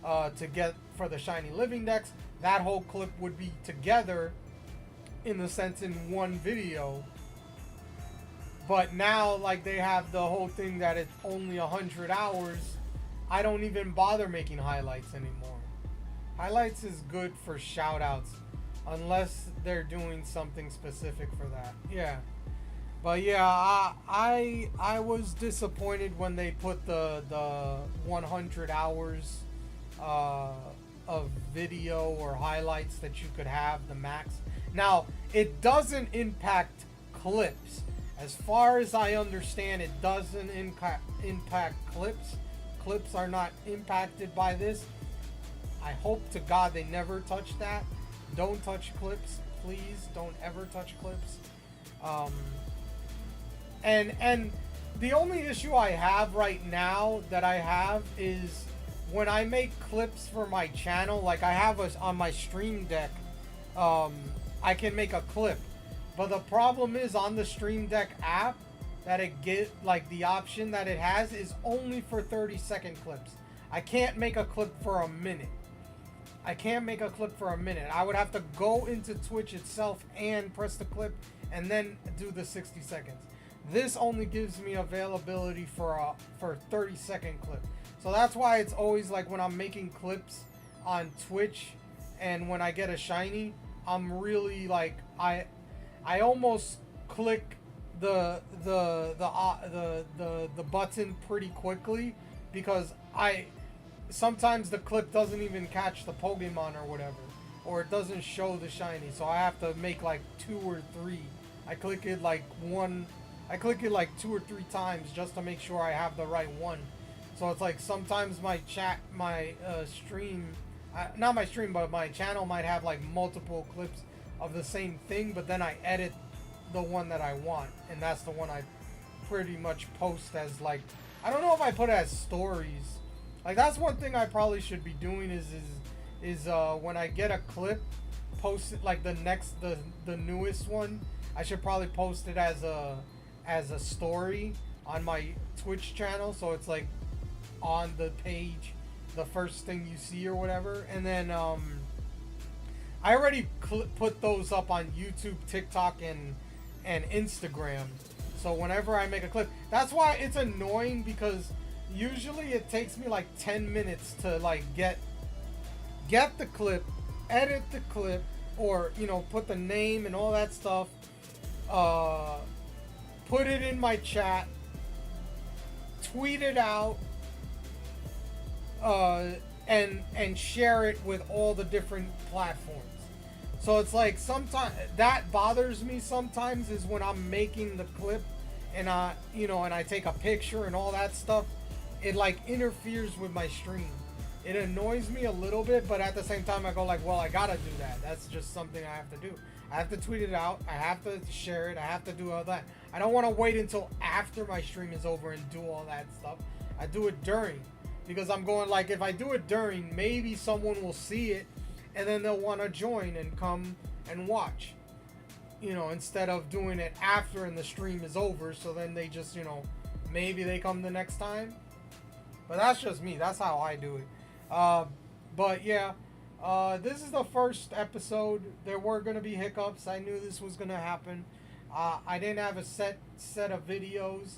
to get for the shiny living dex. That whole clip would be together, in the sense, in one video. But now, like, they have the whole thing that it's only 100 hours. I don't even bother making highlights anymore. Highlights is good for shoutouts, unless they're doing something specific for that. Yeah. But yeah, I was disappointed when they put the 100 hours of video or highlights that you could have, the max. Now, it doesn't impact clips. As far as I understand, it doesn't impact clips. Clips are not impacted by this. I hope to God they never touch that. Don't touch clips, please. Don't ever touch clips. And the only issue I have right now that I have is when I make clips for my channel, like I have on my Stream Deck, I can make a clip. But the problem is, on the Stream Deck app, that it like the option that it has is only for 30-second clips. I can't make a clip for a minute. I can't make a clip for a minute. I would have to go into Twitch itself and press the clip and then do the 60 seconds. This only gives me availability for a 30-second clip. So that's why it's always like when I'm making clips on Twitch and when I get a shiny, I'm really like I almost click the button pretty quickly, because sometimes the clip doesn't even catch the Pokemon or whatever, or it doesn't show the shiny, so I have to make like 2 or 3. I click it like 2 or 3 times just to make sure I have the right one. So it's like sometimes my stream, not my stream, but my channel might have like multiple clips of the same thing, but then I edit the one that I want, and that's the one I pretty much post as, like, I don't know if I put it as stories. Like, that's one thing I probably should be doing is when I get a clip, post it like the newest one. I should probably post it as a story on my Twitch channel, so it's like on the page, the first thing you see or whatever. And then I already put those up on YouTube, TikTok, and Instagram. So whenever I make a clip, that's why it's annoying, because usually it takes me like 10 minutes to like get the clip, edit the clip, or you know, put the name and all that stuff, put it in my chat, tweet it out, and share it with all the different platforms. So it's like sometimes that bothers me sometimes, is when I'm making the clip and I take a picture and all that stuff, it like interferes with my stream. It annoys me a little bit, but at the same time I go like, well, I gotta do that. That's just something I have to do. I have to tweet it out, I have to share it, I have to do all that. I don't want to wait until after my stream is over and do all that stuff. I do it during, because I'm going like, if I do it during, maybe someone will see it and then they'll want to join and come and watch, you know, instead of doing it after and the stream is over. So then they just, you know, maybe they come the next time. But that's just me. That's how I do it. But yeah, this is the first episode. There were going to be hiccups. I knew this was going to happen. I didn't have a set of videos.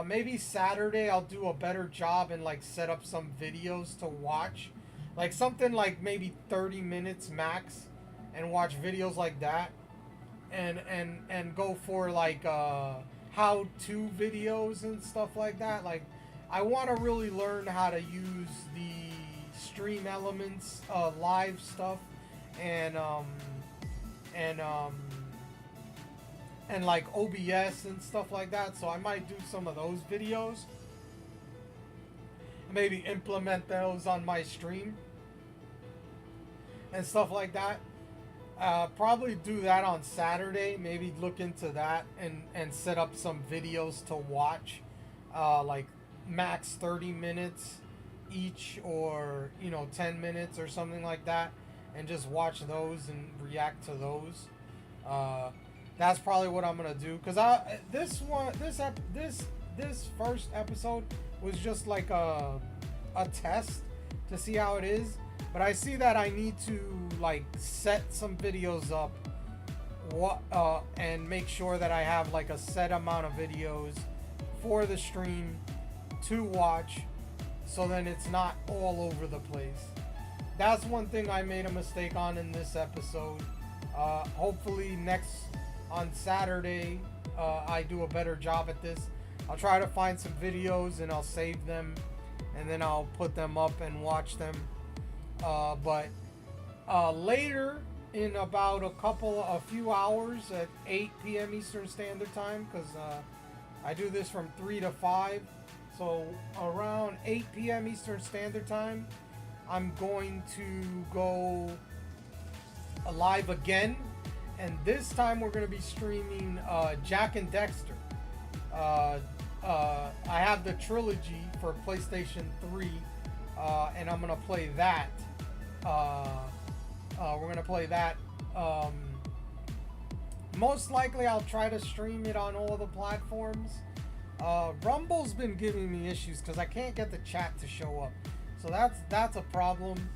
Maybe Saturday I'll do a better job and like set up some videos to watch. Like something like maybe 30 minutes max, and watch videos like that, and go for like how-to videos and stuff like that. Like I want to really learn how to use the stream elements, live stuff, and like OBS and stuff like that. So I might do some of those videos, maybe implement those on my stream and stuff like that. Probably do that on Saturday. Maybe look into that and set up some videos to watch, like max 30 minutes each, or you know, 10 minutes or something like that, and just watch those and react to those. That's probably what I'm gonna do, because this first episode was just like a test to see how it is. But I see that I need to like set some videos up, and make sure that I have like a set amount of videos for the stream to watch, so then it's not all over the place. That's one thing I made a mistake on in this episode. Hopefully on Saturday I do a better job at this. I'll try to find some videos and I'll save them, and then I'll put them up and watch them. But later, in about a few hours, at 8 p.m. Eastern Standard Time, because I do this from 3 to 5, so around 8 p.m. Eastern Standard Time, I'm going to go live again, and this time we're going to be streaming Jak and Daxter. I have the trilogy for PlayStation 3, and I'm going to play that. We're going to play that. Most likely I'll try to stream it on all the platforms. Rumble's been giving me issues because I can't get the chat to show up. So that's a problem.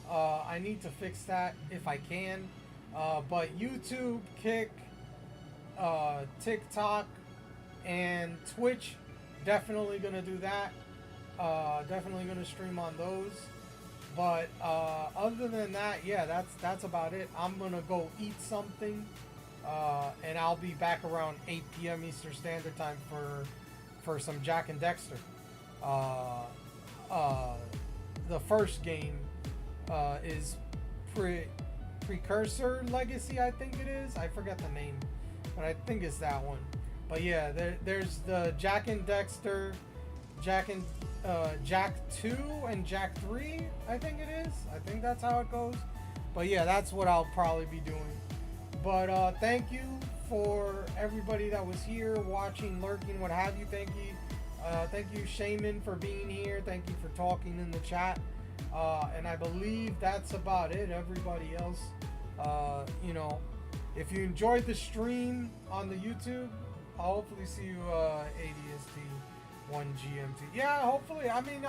I need to fix that if I can. But YouTube, Kick, TikTok, and Twitch, definitely going to do that. Definitely going to stream on those. But other than that, yeah, that's about it. I'm gonna go eat something, and I'll be back around 8 p.m. Eastern Standard Time for some Jak and Daxter. The first game is Precursor Legacy, I think it is. I forget the name, but I think it's that one. But yeah, there's the Jak and Daxter, Jak 2 and Jak 3, I think it is. I think that's how it goes. But yeah, that's what I'll probably be doing. But thank you for everybody that was here, watching, lurking, what have you. Thank you, Shaman, for being here. Thank you for talking in the chat. And I believe that's about it. Everybody else You know, if you enjoyed the stream on the YouTube, I'll hopefully see you ADST 1 GMT. Yeah, hopefully. I mean,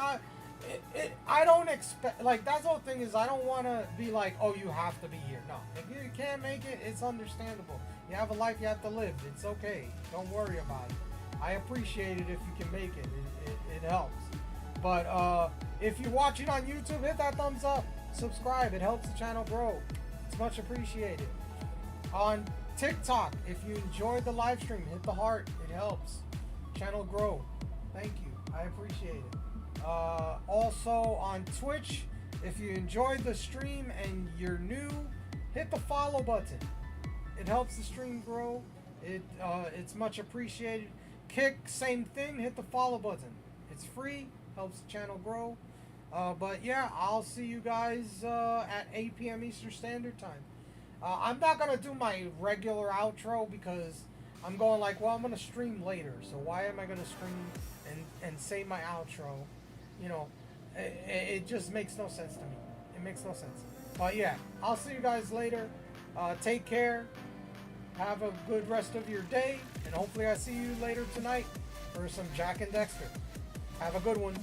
I don't expect, like, that's the whole thing is I don't want to be like, oh, you have to be here. No, if you can't make it, it's understandable. You have a life you have to live. It's okay. Don't worry about it. I appreciate it if you can make it. It helps. But if you're watching on YouTube, hit that thumbs up. Subscribe. It helps the channel grow. It's much appreciated. On TikTok, if you enjoyed the live stream, hit the heart. It helps channel grow. Thank you. I appreciate it. Also on Twitch, if you enjoyed the stream and you're new, hit the follow button. It helps the stream grow. It's much appreciated. Kick, same thing. Hit the follow button. It's free. Helps the channel grow. But yeah, I'll see you guys at 8 p.m. Eastern Standard Time. I'm not gonna do my regular outro because I'm going like, well, I'm gonna stream later. So why am I gonna stream and say my outro? You know, it just makes no sense to me. It makes no sense. But yeah, I'll see you guys later. Take care. Have a good rest of your day. And hopefully I see you later tonight for some Jack and Dexter. Have a good one.